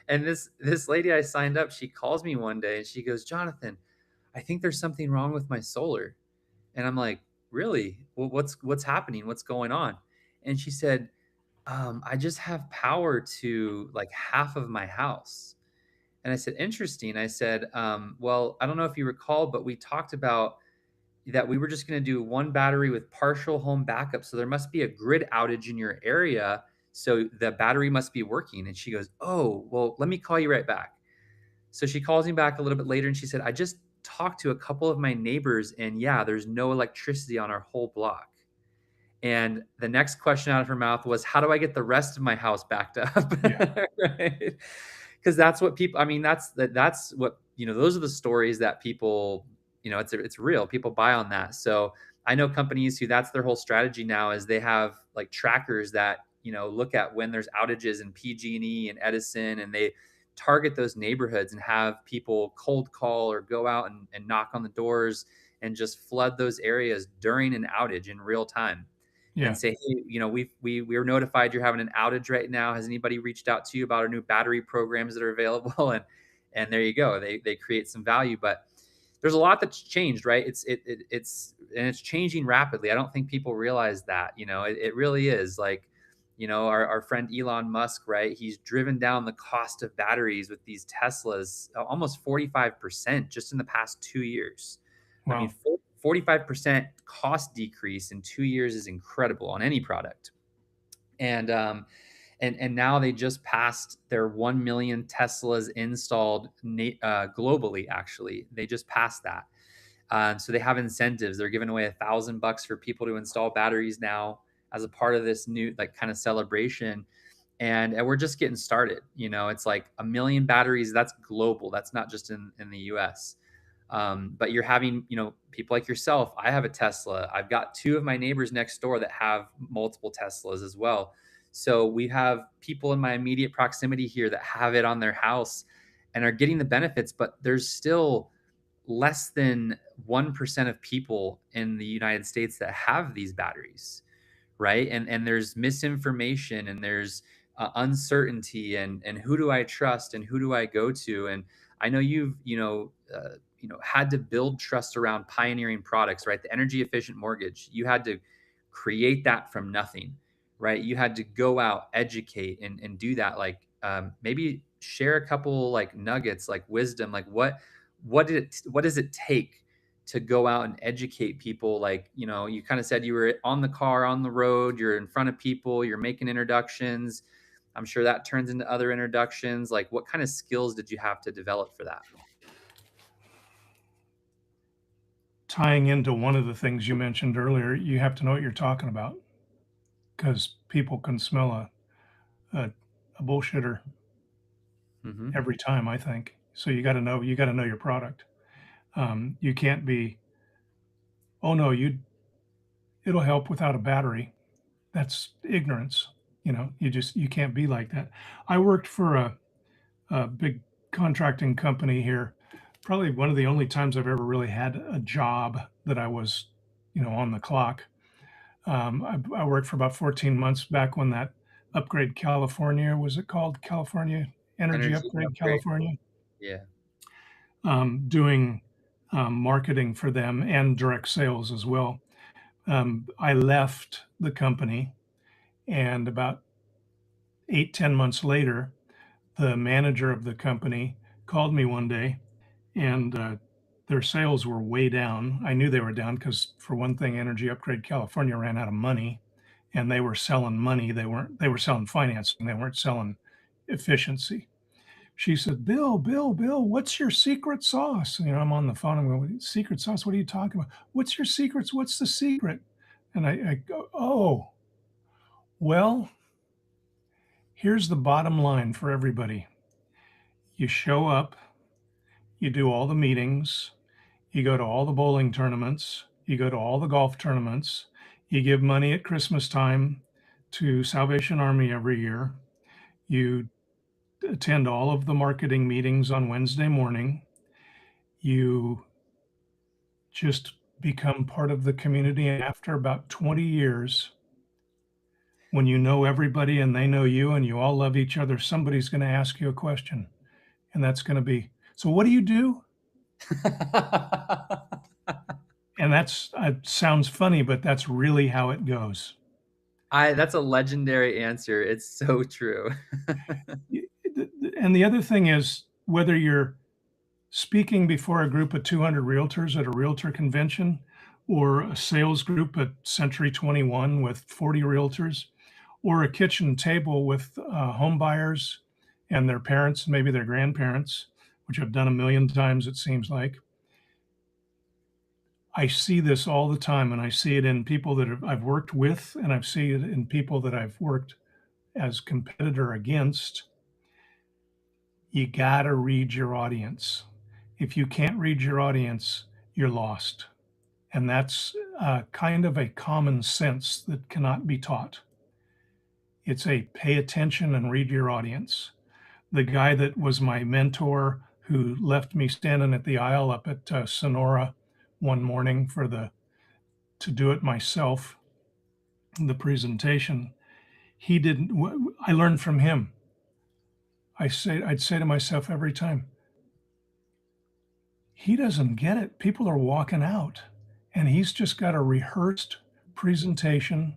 and this lady I signed up, she calls me one day and she goes, "Jonathan, I think there's something wrong with my solar." And I'm like, "Really? Well, what's happening? What's going on?" And she said, I just have power to like half of my house." And I said, "Interesting." I said, "Well, I don't know if you recall, but we talked about that we were just going to do one battery with partial home backup. So there must be a grid outage in your area. So the battery must be working." And she goes, "Oh, well, let me call you right back." So she calls me back a little bit later and she said, "I just talked to a couple of my neighbors, and yeah, there's no electricity on our whole block." And the next question out of her mouth was, "How do I get the rest of my house backed up?" Yeah. Right? Because that's what people. I mean, that's what those are the stories that people. It's real. People buy on that. So I know companies who that's their whole strategy now is they have like trackers that look at when there's outages in PG&E and Edison, and they target those neighborhoods and have people cold call or go out and knock on the doors and just flood those areas during an outage in real time and Yeah. say, hey, we were notified you're having an outage right now. Has anybody reached out to you about our new battery programs that are available? And there you go. They create some value, but there's a lot that's changed, right? It's changing rapidly. I don't think people realize that. It really is like, our friend Elon Musk, right? He's driven down the cost of batteries with these Teslas almost 45% just in the past 2 years. I mean, Wow. 45% cost decrease in 2 years is incredible on any product. And now they just passed their 1 million Teslas installed globally. Actually, they just passed that. So they have incentives. They're giving away $1,000 for people to install batteries now as a part of this new like kind of celebration. And we're just getting started. It's like 1 million batteries. That's global. That's not just in the U.S. But you're having, people like yourself. I have a Tesla. I've got two of my neighbors next door that have multiple Teslas as well. So we have people in my immediate proximity here that have it on their house and are getting the benefits, but there's still less than 1% of people in the United States that have these batteries, right? And there's misinformation and there's uncertainty and who do I trust and who do I go to? And I know you've had to build trust around pioneering products, right? The energy efficient mortgage, you had to create that from nothing, right? You had to go out, educate, and do that. Like maybe share a couple like nuggets, like wisdom, like what does it take to go out and educate people? Like, you kind of said you were on the car, on the road, you're in front of people, you're making introductions. I'm sure that turns into other introductions. Like, what kind of skills did you have to develop for that? Tying into one of the things you mentioned earlier, you have to know what you're talking about because people can smell a, a bullshitter Hmm. every time, I think. So you got to know your product. You can't be, oh no, it'll help without a battery. That's ignorance. You can't be like that. I worked for a big contracting company here. Probably one of the only times I've ever really had a job that I was, on the clock. I worked for about 14 months back when that Upgrade California, was it called California Energy Energy Upgrade upgrade. California, Yeah. doing marketing for them and direct sales as well. I left the company, and about 8, 10 months later, the manager of the company called me one day, and their sales were way down. I knew they were down because, for one thing, Energy Upgrade California ran out of money, and they were selling money. They were selling financing. They weren't selling efficiency. She said, Bill, what's your secret sauce? I'm on the phone. I'm going, secret sauce? What are you talking about? What's your secrets? What's the secret? And I go, oh, well, here's the bottom line for everybody. You show up, you do all the meetings, you go to all the bowling tournaments, you go to all the golf tournaments, you give money at Christmas time to Salvation Army every year, you attend all of the marketing meetings on Wednesday morning, you just become part of the community. And after about 20 years, when you know everybody and they know you and you all love each other, somebody's going to ask you a question. And that's going to be, so what do you do? And that's sounds funny, but that's really how it goes. That's a legendary answer. It's so true. And the other thing is, whether you're speaking before a group of 200 realtors at a realtor convention or a sales group at Century 21 with 40 realtors, or a kitchen table with home buyers and their parents, maybe their grandparents, which I've done a million times, it seems like. I see this all the time, and I see it in people that I've worked with, and I've seen it in people that I've worked as competitor against. You got to read your audience. If you can't read your audience, you're lost. And that's kind of a common sense that cannot be taught. It's a pay attention and read your audience. The guy that was my mentor who left me standing at the aisle up at Sonora one morning to do it myself, the presentation. He didn't, I learned from him. I'd say to myself every time, he doesn't get it. People are walking out and he's just got a rehearsed presentation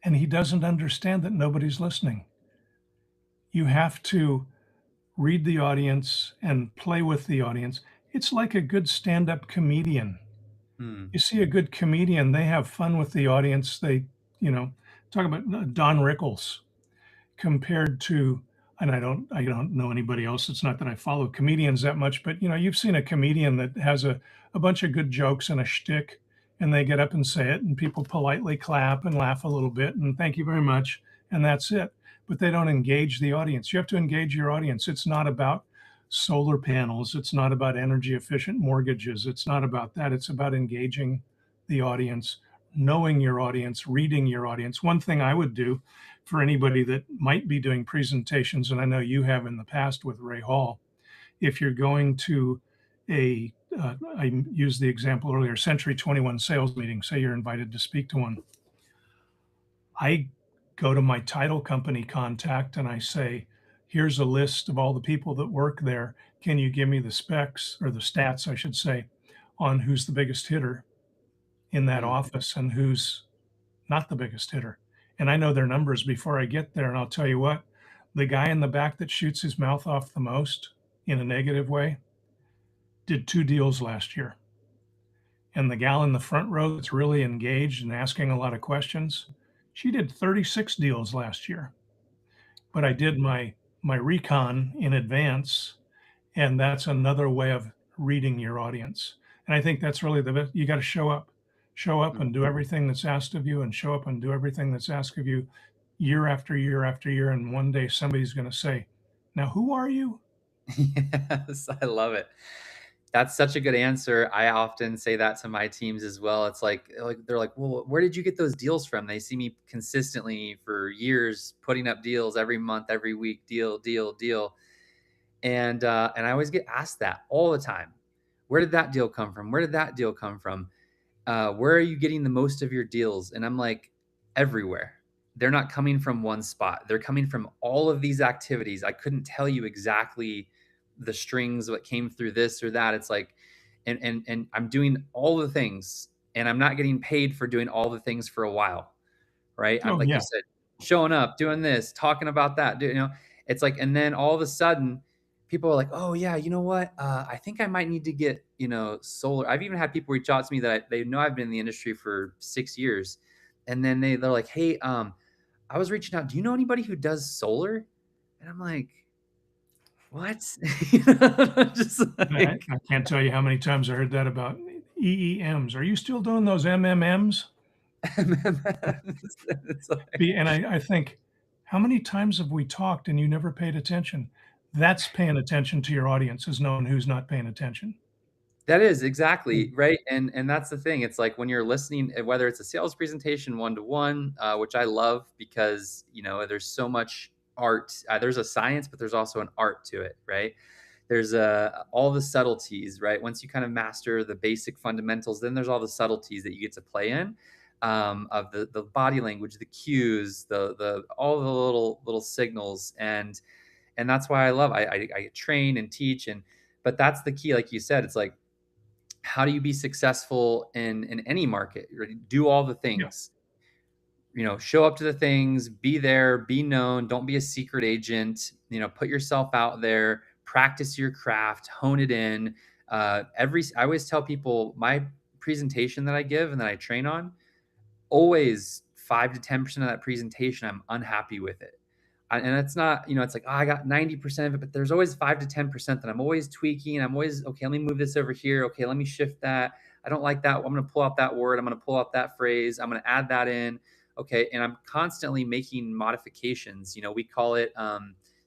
and he doesn't understand that nobody's listening. You have to read the audience and play with the audience. It's like a good stand-up comedian. Mm. You see a good comedian, they have fun with the audience. They, you know, talk about Don Rickles compared to, and I don't know anybody else. It's not that I follow comedians that much, but you've seen a comedian that has a bunch of good jokes and a shtick, and they get up and say it, and people politely clap and laugh a little bit, and thank you very much, and that's it. But they don't engage the audience. You have to engage your audience. It's not about solar panels. It's not about energy efficient mortgages. It's not about that. It's about engaging the audience, knowing your audience, reading your audience. One thing I would do for anybody that might be doing presentations, and I know you have in the past with Ray Hall, if you're going to I used the example earlier, Century 21 sales meeting, say you're invited to speak to one. I go to my title company contact and I say, here's a list of all the people that work there. Can you give me the specs or the stats, I should say, on who's the biggest hitter in that Mm. office and who's not the biggest hitter? And I know their numbers before I get there. And I'll tell you what, the guy in the back that shoots his mouth off the most in a negative way did 2 deals last year. And the gal in the front row that's really engaged and asking a lot of questions, she did 36 deals last year. But I did my recon in advance, and that's another way of reading your audience. And I think that's really the best. You got to show up Mm. and do everything that's asked of you, and show up and do everything that's asked of you year after year after year. And one day somebody's going to say, now, who are you? Yes, I love it. That's such a good answer. I often say that to my teams as well. It's like they're like, "Well, where did you get those deals from?" They see me consistently for years putting up deals every month, every week, deal, deal, deal. And I always get asked that all the time. Where did that deal come from? Where did that deal come from? Where are you getting the most of your deals? And I'm like, everywhere. They're not coming from one spot. They're coming from all of these activities. I couldn't tell you exactly the strings what came through this or that. It's like, and I'm doing all the things, and I'm not getting paid for doing all the things for a while, right? I'm Oh, like you yeah. said, showing up, doing this, talking about that, it's like, and then all of a sudden, people are like, "Oh yeah, you know what? I think I might need to get solar." I've even had people reach out to me that they know I've been in the industry for 6 years, and then they're like, "Hey, I was reaching out. Do you know anybody who does solar?" And I'm like, "What?" Just I, like, I can't tell you how many times I heard that about EEMs. Are you still doing those MMMs? it's like, And I think, how many times have we talked and you never paid attention? That's paying attention to your audience, is knowing who's not paying attention. that is exactly right, and that's the thing. It's like when you're listening, whether it's a sales presentation one to one, which I love because there's so much art. There's a science, but there's also an art to it, right? There's all the subtleties, right? Once you kind of master the basic fundamentals, then there's all the subtleties that you get to play in, of the body language, the cues, the all the little signals, and that's why I love. I train and teach, but that's the key, like you said. It's like, how do you be successful in any market? Right? Do all the Yeah. things. Show up to the things, be there, be known, don't be a secret agent, put yourself out there, practice your craft, hone it in. I always tell people my presentation that I give and that I train on, always 5 to 10% of that presentation, I'm unhappy with it. And it's not, it's like, oh, I got 90% of it, but there's always 5 to 10% that I'm always tweaking. I'm always, okay, let me move this over here. Okay, let me shift that. I don't like that. I'm going to pull out that word. I'm going to pull out that phrase. I'm going to add that in. Okay. And I'm constantly making modifications. We call it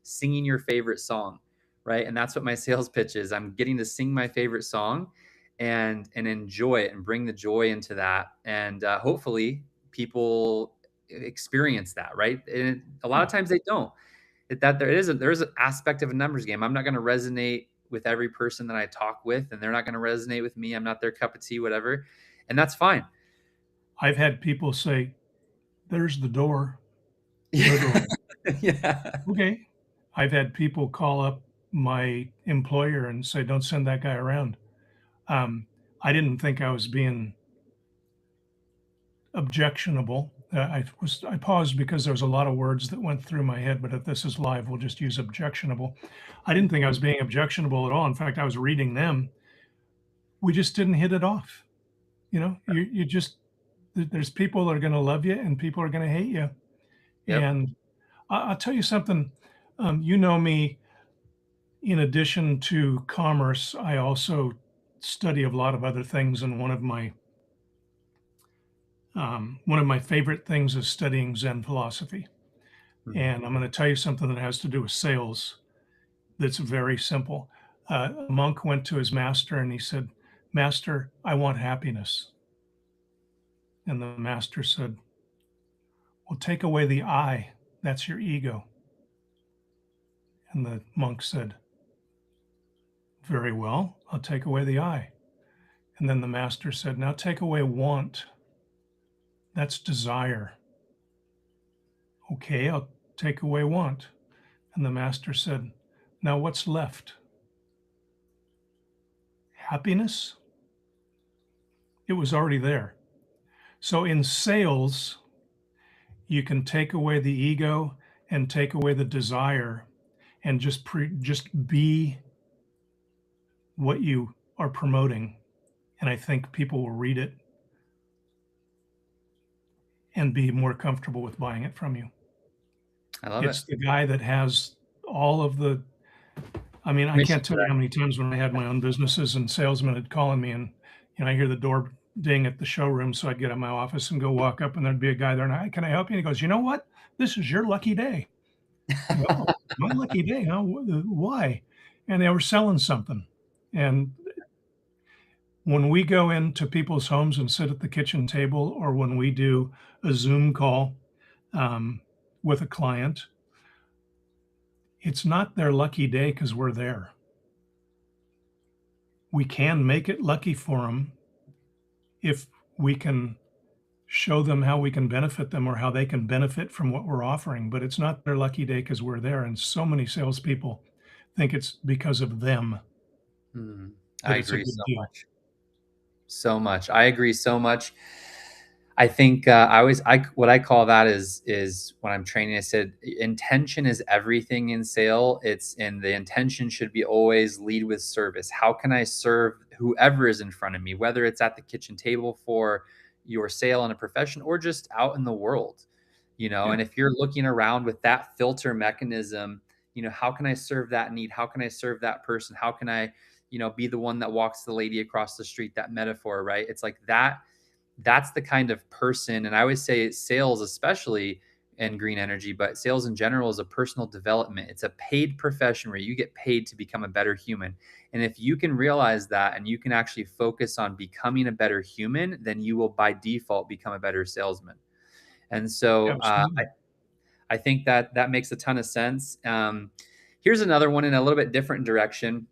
singing your favorite song, right? And that's what my sales pitch is. I'm getting to sing my favorite song and enjoy it and bring the joy into that. And hopefully people experience that, right? And a lot Yeah. of times they don't. There is an aspect of a numbers game. I'm not going to resonate with every person that I talk with, and they're not going to resonate with me. I'm not their cup of tea, whatever. And that's fine. I've had people say, "There's the door," Yeah. literally. Yeah. Okay. I've had people call up my employer and say, "Don't send that guy around." Um, I didn't think I was being objectionable. I paused because there was a lot of words that went through my head, but if this is live, we'll just use objectionable. I didn't think I was being objectionable at all. In fact, I was reading them. We just didn't hit it off. You just there's people that are going to love you and people are going to hate you. Yep. And I'll tell you something. You know me. In addition to commerce, I also study a lot of other things, and one of my favorite things is studying Zen philosophy. Mhm. And I'm going to tell you something that has to do with sales that's very simple. A monk went to his master and he said, "Master, I want happiness." And the master said, "Well, take away the I. That's your ego." And the monk said, "Very well, I'll take away the I." And then the master said, "Now take away want. That's desire." "Okay, I'll take away want." And the master said, "Now what's left? Happiness?" It was already there. So in sales, you can take away the ego and take away the desire and just be what you are promoting. And I think people will read it and be more comfortable with buying it from you. I love it. It's the guy that has all of the I mean, I Mission can't for tell you that. how many times when I had my own businesses and salesmen had calling me and I hear the door ding at the showroom. So I'd get out of my office and go walk up and there'd be a guy there and "Can I help you?" And he goes, "You know what? This is your lucky day." I go, "Oh, my lucky day, huh? Why?" And they were selling something. And when we go into people's homes and sit at the kitchen table, or when we do a Zoom call um, with a client, it's not their lucky day because we're there. We can make it lucky for them if we can show them how we can benefit them or how they can benefit from what we're offering. But it's not their lucky day because we're there. And so many salespeople think it's because of them Mm, I that it's a agree good so deal. much. So much. I agree so much. I think I always I what I call that is when I'm training. I said intention is everything in sale. It's and the intention should be always lead with service. How can I serve whoever is in front of me, whether it's at the kitchen table for your sale in a profession or just out in the world, Yeah, And if you're looking around with that filter mechanism, how can I serve that need? How can I serve that person? How can I, be the one that walks the lady across the street? That metaphor, right? It's like that's the kind of person. And I always say sales, especially in green energy, but sales in general is a personal development. It's a paid profession where you get paid to become a better human. And if you can realize that and you can actually focus on becoming a better human, then you will by default become a better salesman. And so absolutely. I think that makes a ton of sense. Here's another one in a little bit different direction.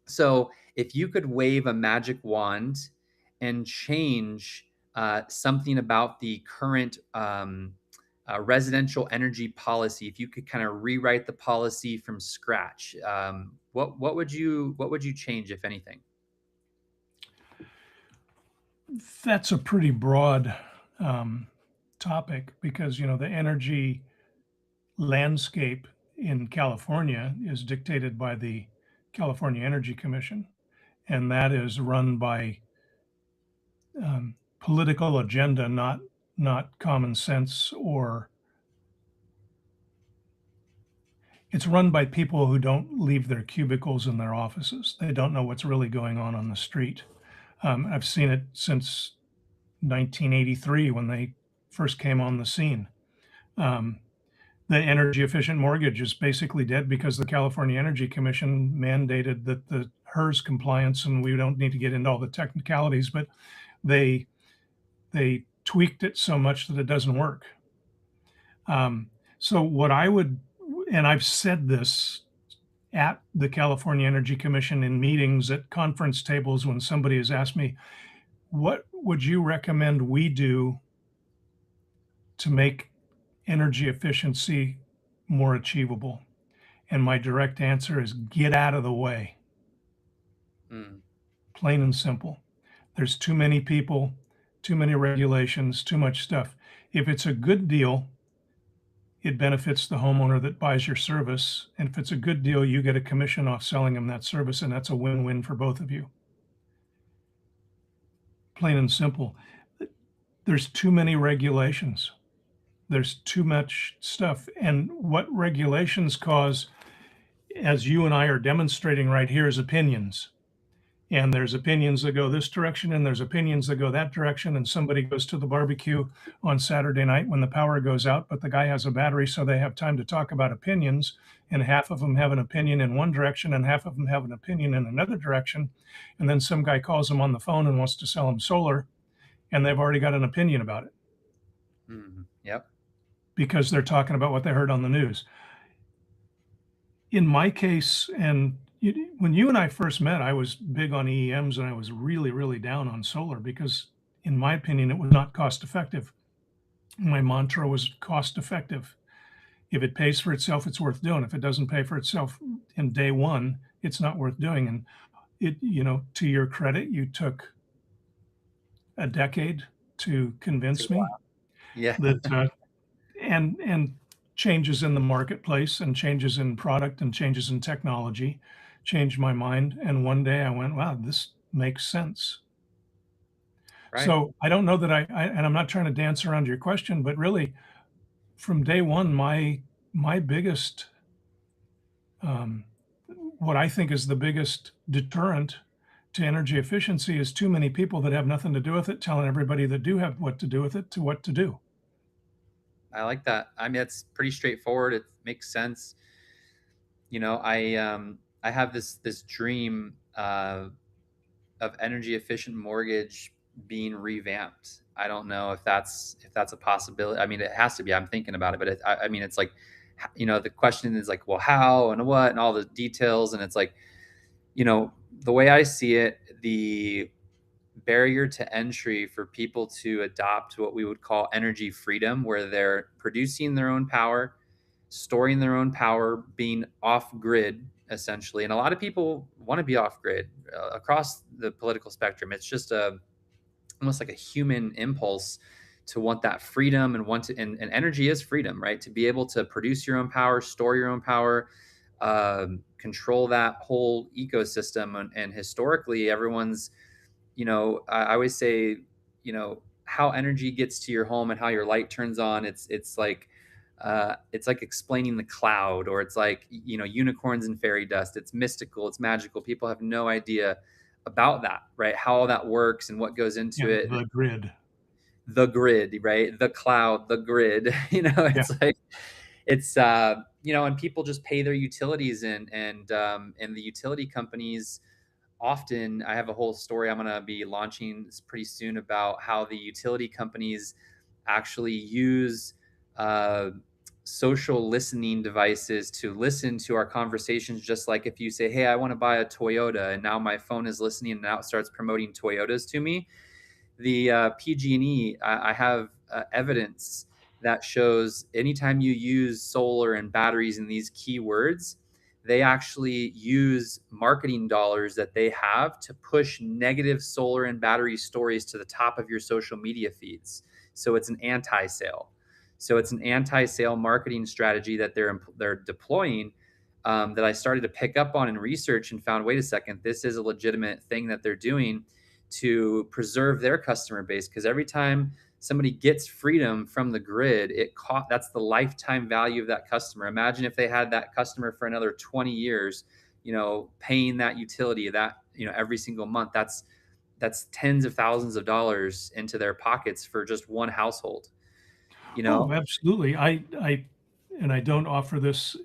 So, if you could wave a magic wand and change something about the current residential energy policy, if you could kind of rewrite the policy from scratch, what would you change, if anything? That's a pretty broad um, topic because, the energy landscape in California is dictated by the California Energy Commission, and that is run by political agenda, not common sense, or it's run by people who don't leave their cubicles in their offices. They don't know what's really going on the street. I've seen it since 1983 when they first came on the scene. Um, the energy efficient mortgage is basically dead because the California Energy Commission mandated that the HERS compliance, and we don't need to get into all the technicalities, but they they tweaked it so much that it doesn't work. Um, so what I would, and I've said this at the California Energy Commission in meetings at conference tables when somebody has asked me, what would you recommend we do to make energy efficiency more achievable? And my direct answer is get out of the way, Mm, plain and simple. There's too many people, too many regulations, too much stuff. If it's a good deal, it benefits the homeowner that buys your service. And if it's a good deal, you get a commission off selling them that service, and that's a win-win for both of you. Plain and simple. There's too many regulations. There's too much stuff. And what regulations cause, as you and I are demonstrating right here, is opinions. And there's opinions that go this direction, and there's opinions that go that direction. And somebody goes to the barbecue on Saturday night when the power goes out, but the guy has a battery, so they have time to talk about opinions. And half of them have an opinion in one direction, and half of them have an opinion in another direction. And then some guy calls them on the phone and wants to sell them solar, and they've already got an opinion about it yep. because they're talking about what they heard on the news. In my case, and when you and I first met, I was big on EEMs and I was really, really down on solar because, in my opinion, it was not cost effective. My mantra was cost effective. If it pays for itself, it's worth doing. If it doesn't pay for itself in day one, it's not worth doing. And to your credit, you took a decade to Took convince a me while. Yeah. that and changes in the marketplace and changes in product and changes in technology changed my mind. And one day I went, wow, this makes sense. Right. So I don't know that and I'm not trying to dance around your question, but really from day one, my biggest, um, what I think is the biggest deterrent to energy efficiency is too many people that have nothing to do with it telling everybody that do have what to do with it to what to do. I like that. I mean, it's pretty straightforward. It makes sense. I have this dream of energy efficient mortgage being revamped. I don't know if that's a possibility. I mean, it has to be. I'm thinking about it, but I mean, it's like, the question is like, well, how and what and all the details, and it's like, the way I see it, the barrier to entry for people to adopt what we would call energy freedom, where they're producing their own power, storing their own power, being off grid, essentially. And a lot of people want to be off grid across the political spectrum. It's just almost like a human impulse to want that freedom and want to, and energy is freedom, right? To be able to produce your own power, store your own power, control that whole ecosystem. And historically, everyone's, I always say, how energy gets to your home and how your light turns on. It's like explaining the cloud, or it's like, unicorns and fairy dust. It's mystical, it's magical. People have no idea about that, right? How all that works and what goes into Yeah, it. the grid. The grid, right? The cloud, the grid. Yeah. It's like it's and people just pay their utilities in, and the utility companies often. I have a whole story I'm going to be launching pretty soon about how the utility companies actually use uh, social listening devices to listen to our conversations. Just like if you say, hey, I want to buy a Toyota, and now my phone is listening and now it starts promoting Toyotas to me. The PG&E, I have evidence that shows anytime you use solar and batteries in these keywords, they actually use marketing dollars that they have to push negative solar and battery stories to the top of your social media feeds. So it's an anti-sale. So it's an anti-sale marketing strategy that they're deploying, that I started to pick up on in research and found, wait a second, this is a legitimate thing that they're doing to preserve their customer base. Because every time somebody gets freedom from the grid, that's the lifetime value of that customer. Imagine if they had that customer for another 20 years, paying that utility that, every single month. That's tens of thousands of dollars into their pockets for just one household, you Oh, know? absolutely. And I don't offer this.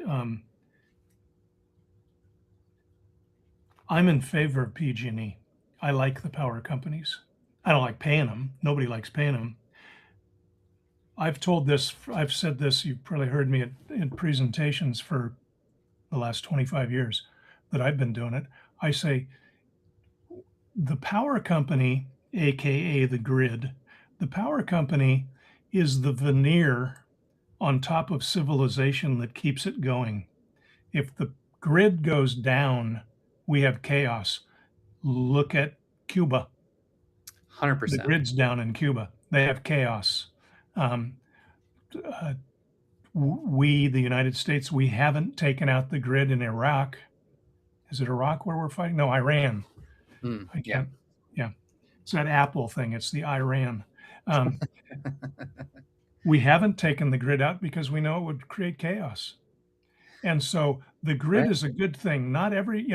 I'm in favor of PG&E. I like the power companies. I don't like paying them. Nobody likes paying them. I've said this, you've probably heard me in presentations for the last 25 years that I've been doing it. I say the power company, AKA the grid, the power company is the veneer on top of civilization that keeps it going. If the grid goes down, we have chaos. Look at Cuba. The 100%. grid's down in Cuba. They have chaos. Um, uh, we, the United States, we haven't taken out the grid in Iraq. Is it Iraq where we're fighting? No, Iran. I Yeah. can't. Yeah, it's that Apple thing. It's the Iran. Um, we haven't taken the grid out because we know it would create chaos. And so the grid Right. is a good thing. Not every,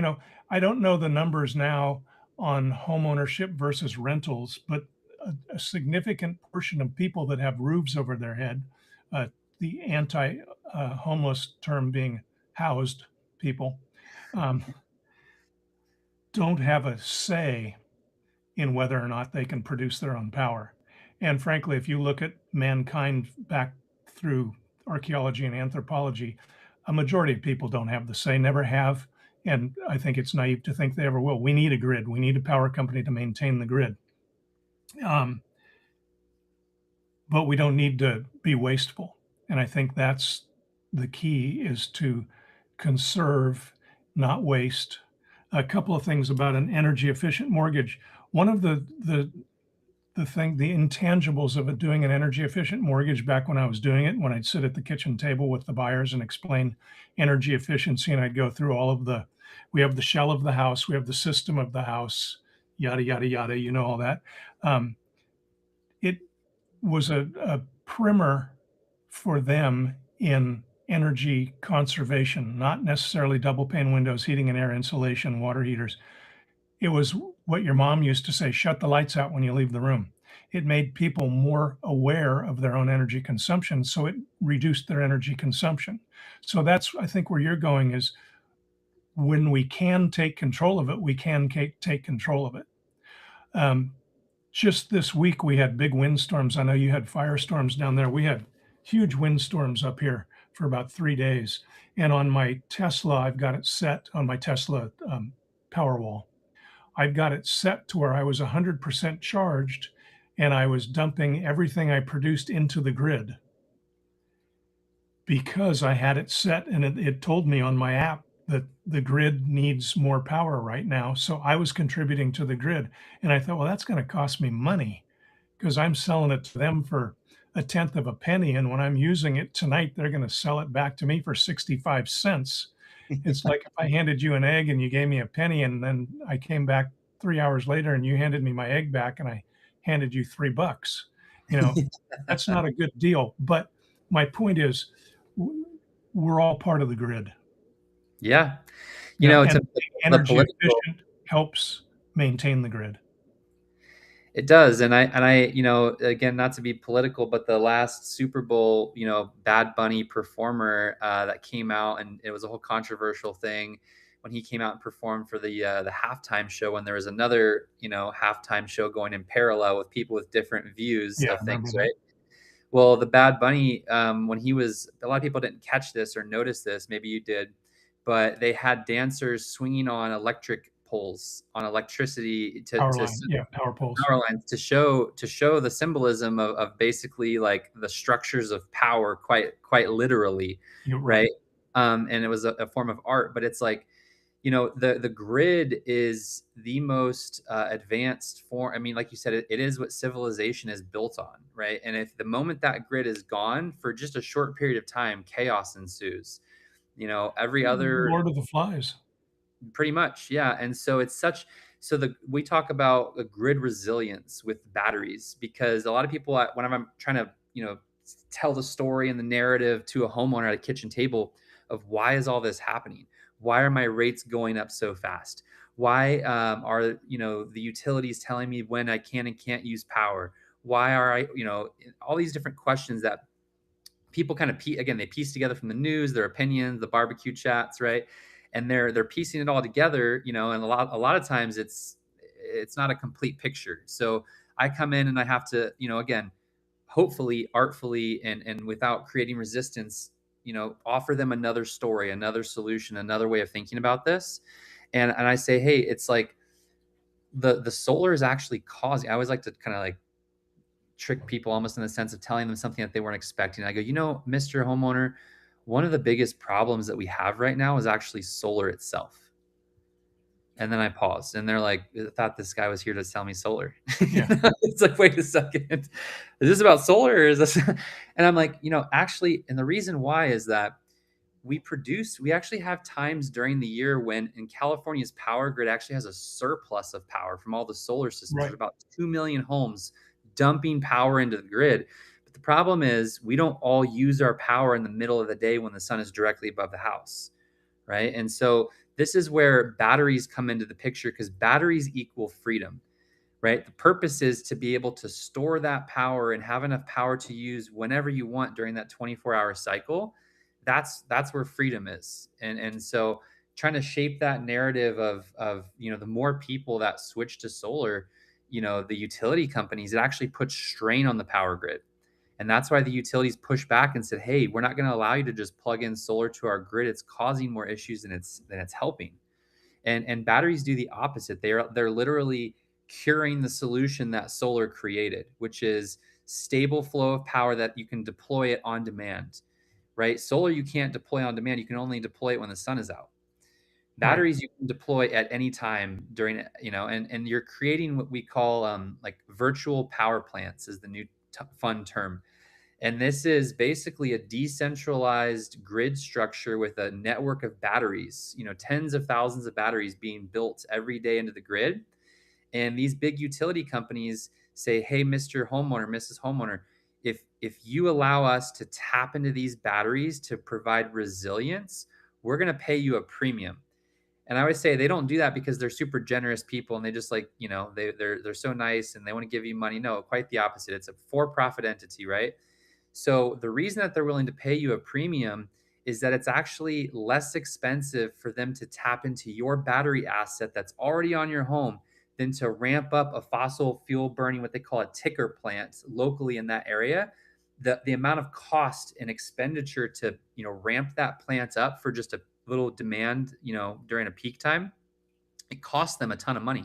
I don't know the numbers now on home ownership versus rentals, but a significant portion of people that have roofs over their head, uh, the anti homeless term being housed people, um, don't have a say in whether or not they can produce their own power. And frankly, if you look at mankind back through archaeology and anthropology, a majority of people don't have the say, never have. And I think it's naive to think they ever will. We need a grid. We need a power company to maintain the grid. Um, but we don't need to be wasteful. And I think that's the key is to conserve, not waste. A couple of things about an energy efficient mortgage. One of the intangibles of it doing an energy efficient mortgage back when I was doing it, when I'd sit at the kitchen table with the buyers and explain energy efficiency, and I'd go through all of we have the shell of the house, we have the system of the house, yada, yada, yada, all that. It was a primer for them in energy conservation, not necessarily double pane windows, heating and air insulation, water heaters. It was what your mom used to say, shut the lights out when you leave the room. It made people more aware of their own energy consumption, so it reduced their energy consumption. So that's, I think, where you're going is when we can take control of it, we can take control of it. Just this week, we had big windstorms. I know you had firestorms down there. We had huge windstorms up here for about 3 days. And on my Tesla, I've got it set on my Tesla Powerwall. I've got it set to where I was 100% charged and I was dumping everything I produced into the grid because I had it set and it told me on my app that the grid needs more power right now. So I was contributing to the grid. And I thought, well, that's going to cost me money because I'm selling it to them for a tenth of a penny. And when I'm using it tonight, they're going to sell it back to me for 65 cents. It's like if I handed you an egg and you gave me a penny, and then I came back 3 hours later and you handed me my egg back and I handed you $3. You know, that's not a good deal. But my point is, we're all part of the grid. Yeah. It's And being the energy political. efficient helps maintain the grid. It does, and I, again, not to be political, but the last Super Bowl, Bad Bunny performer that came out, and it was a whole controversial thing when he came out and performed for the halftime show. When there was another, halftime show going in parallel with people with different views Yeah, I of remember things, that. right? Well, the Bad Bunny, when he was, a lot of people didn't catch this or notice this. Maybe you did, but they had dancers swinging on electric poles, on electricity Power line. Yeah, power poles. power lines to show the symbolism of basically like the structures of power, quite literally, You're right. right? And it was a form of art, but it's like, the grid is the most advanced form. I mean, like you said, it is what civilization is built on, right? And if the moment that grid is gone for just a short period of time, chaos ensues. Every other. Lord of the Flies. Pretty much, yeah. And so it's such so the we talk about the grid resilience with batteries, because a lot of people, when I'm trying to, tell the story and the narrative to a homeowner at a kitchen table of why is all this happening? Why are my rates going up so fast? Why are, the utilities telling me when I can and can't use power? Why are I, all these different questions that people kind of again, they piece together from the news, their opinions, the barbecue chats, right? And they're piecing it all together, and a lot of times it's not a complete picture. So I come in and I have to, again, hopefully artfully and without creating resistance, offer them another story, another solution, another way of thinking about this. And I say, hey, it's like the solar is actually causing. I always like to kind of like trick people almost in the sense of telling them something that they weren't expecting. I go, Mr. Homeowner, one of the biggest problems that we have right now is actually solar itself. And then I paused and they're like, I thought this guy was here to sell me solar. Yeah. It's like, wait a second. Is this about solar or is this? And I'm like, actually, and the reason why is that we actually have times during the year when in California's power grid actually has a surplus of power from all the solar systems. There's Right. about 2 million homes dumping power into the grid. But the problem is we don't all use our power in the middle of the day when the sun is directly above the house, right? And so this is where batteries come into the picture because batteries equal freedom, right? The purpose is to be able to store that power and have enough power to use whenever you want during that 24-hour cycle. That's where freedom is. And so trying to shape that narrative of the more people that switch to solar, the utility companies, it actually puts strain on the power grid. And that's why the utilities pushed back and said, "Hey, we're not going to allow you to just plug in solar to our grid. It's causing more issues than it's helping." And batteries do the opposite. They're literally curing the solution that solar created, which is stable flow of power that you can deploy it on demand, right? Solar you can't deploy on demand. You can only deploy it when the sun is out. Right. Batteries you can deploy at any time during, and you're creating what we call like virtual power plants is the new fun term. And this is basically a decentralized grid structure with a network of batteries, tens of thousands of batteries being built every day into the grid. And these big utility companies say, "Hey, Mr. Homeowner, Mrs. Homeowner, if you allow us to tap into these batteries to provide resilience, we're going to pay you a premium." And I always say they don't do that because they're super generous people and they just like, they're so nice and they want to give you money. No, quite the opposite. It's a for-profit entity, right? So the reason that they're willing to pay you a premium is that it's actually less expensive for them to tap into your battery asset that's already on your home than to ramp up a fossil fuel burning, what they call a ticker plant locally in that area. The amount of cost and expenditure to ramp that plant up for just a little demand during a peak time, it costs them a ton of money.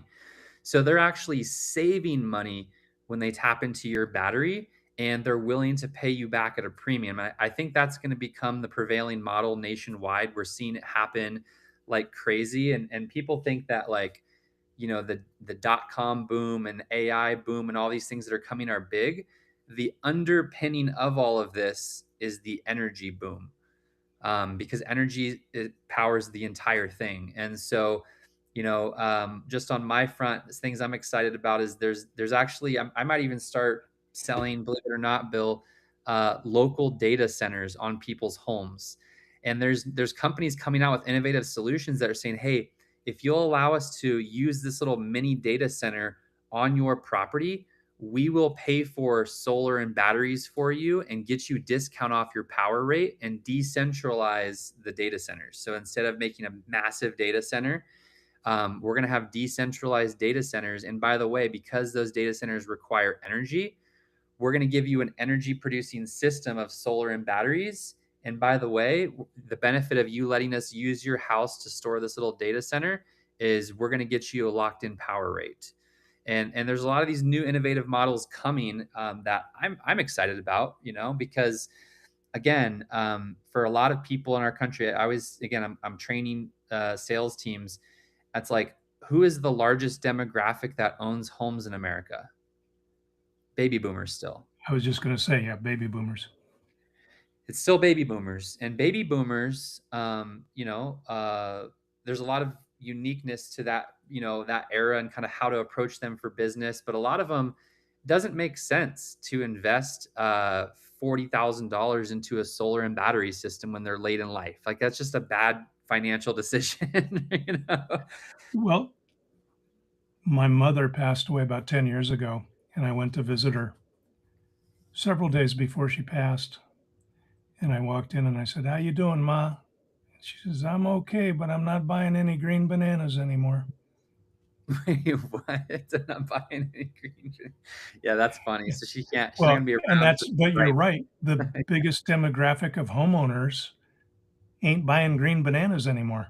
So they're actually saving money when they tap into your battery and they're willing to pay you back at a premium. I think that's going to become the prevailing model nationwide. We're seeing it happen like crazy. And people think that like, the dot-com boom and AI boom and all these things that are coming are big. The underpinning of all of this is the energy boom, because energy it powers the entire thing. And so, just on my front, things I'm excited about is there's actually I might even start selling, believe it or not, Bill, local data centers on people's homes. And there's companies coming out with innovative solutions that are saying, "Hey, if you'll allow us to use this little mini data center on your property, we will pay for solar and batteries for you and get you discount off your power rate and decentralize the data centers." So instead of making a massive data center, we're going to have decentralized data centers. And by the way, because those data centers require energy, we're going to give you an energy producing system of solar and batteries. And by the way, the benefit of you letting us use your house to store this little data center is we're going to get you a locked in power rate. And there's a lot of these new innovative models coming, that I'm excited about, because again, for a lot of people in our country, I always, again, I'm training sales teams. That's like, who is the largest demographic that owns homes in America? Baby boomers still. I was just going to say, yeah, baby boomers. It's still baby boomers. And baby boomers, there's a lot of uniqueness to that, that era and kind of how to approach them for business. But a lot of them doesn't make sense to invest $40,000 into a solar and battery system when they're late in life. Like that's just a bad financial decision. Well, my mother passed away about 10 years ago, and I went to visit her several days before she passed. And I walked in and I said, "How you doing, Ma?" She says, "I'm okay, but I'm not buying any green bananas anymore." Wait, what? I'm not buying any green. Yeah, that's funny. So she's not Well, gonna be and around that's for but you're right. right. The biggest demographic of homeowners ain't buying green bananas anymore.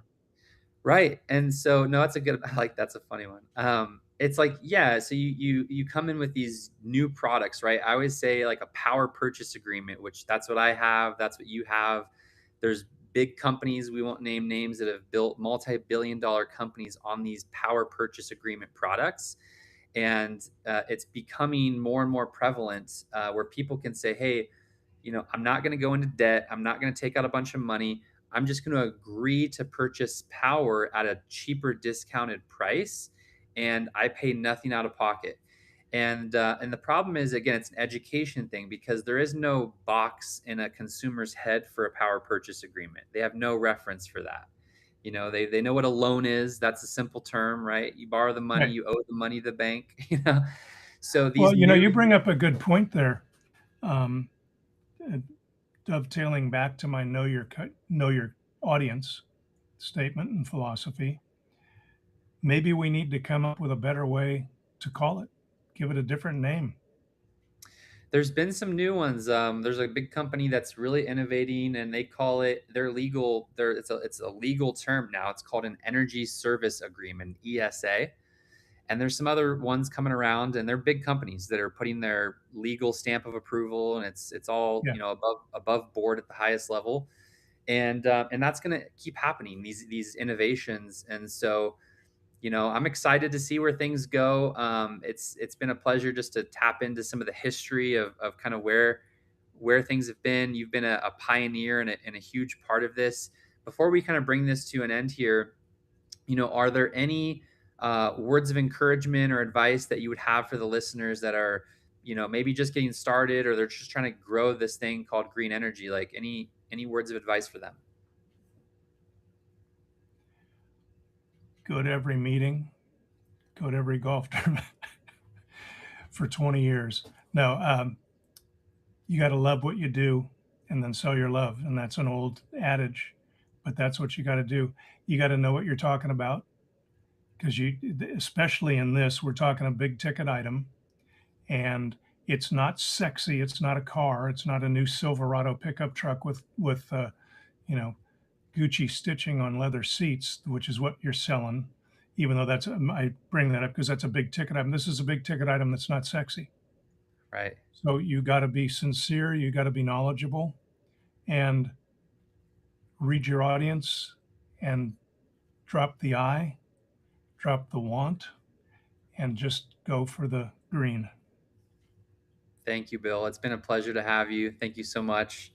Right, and so no, that's a good I like that's a funny one. It's like, yeah, so you come in with these new products, right? I always say like a power purchase agreement, which that's what I have, that's what you have. There's big companies, we won't name names, that have built multi-billion dollar companies on these power purchase agreement products. And it's becoming more and more prevalent where people can say, hey, I'm not going to go into debt. I'm not going to take out a bunch of money. I'm just going to agree to purchase power at a cheaper discounted price, and I pay nothing out of pocket. And the problem is, again, it's an education thing because there is no box in a consumer's head for a power purchase agreement. They have no reference for that. They know what a loan is. That's a simple term, right? You borrow the money, Right. you owe the money to the bank. So Well, these new you bring up a good point there. Um, uh, Dovetailing back to my know your audience statement and philosophy, maybe we need to come up with a better way to call it. Give it a different name. There's been some new ones. There's a big company that's really innovating, and they call it their legal. It's a legal term now. It's called an energy service agreement (ESA). And there's some other ones coming around, and they're big companies that are putting their legal stamp of approval, and it's all Yeah. above board at the highest level, and that's going to keep happening. These innovations, and so I'm excited to see where things go. It's been a pleasure just to tap into some of the history of kind of where things have been. You've been a pioneer and a huge part of this. Before we kind of bring this to an end here, are there any words of encouragement or advice that you would have for the listeners that are, maybe just getting started, or they're just trying to grow this thing called green energy? Like any words of advice for them? Go to every meeting, go to every golf tournament for 20 years. No, you got to love what you do and then sell your love. And that's an old adage, but that's what you got to do. You got to know what you're talking about because especially in this, we're talking a big ticket item and it's not sexy. It's not a car. It's not a new Silverado pickup truck with you know, Gucci stitching on leather seats, which is what you're selling. Even though I bring that up because that's a big ticket item. This is a big ticket item that's not sexy. Right. So you got to be sincere. You got to be knowledgeable and read your audience and drop the I, drop the want, and just go for the green. Thank you, Bill. It's been a pleasure to have you. Thank you so much.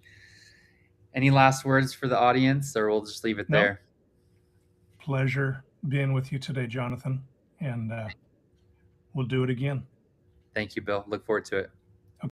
Any last words for the audience, or we'll just leave it Nope. there? Pleasure being with you today, Jonathan. And we'll do it again. Thank you, Bill. Look forward to it.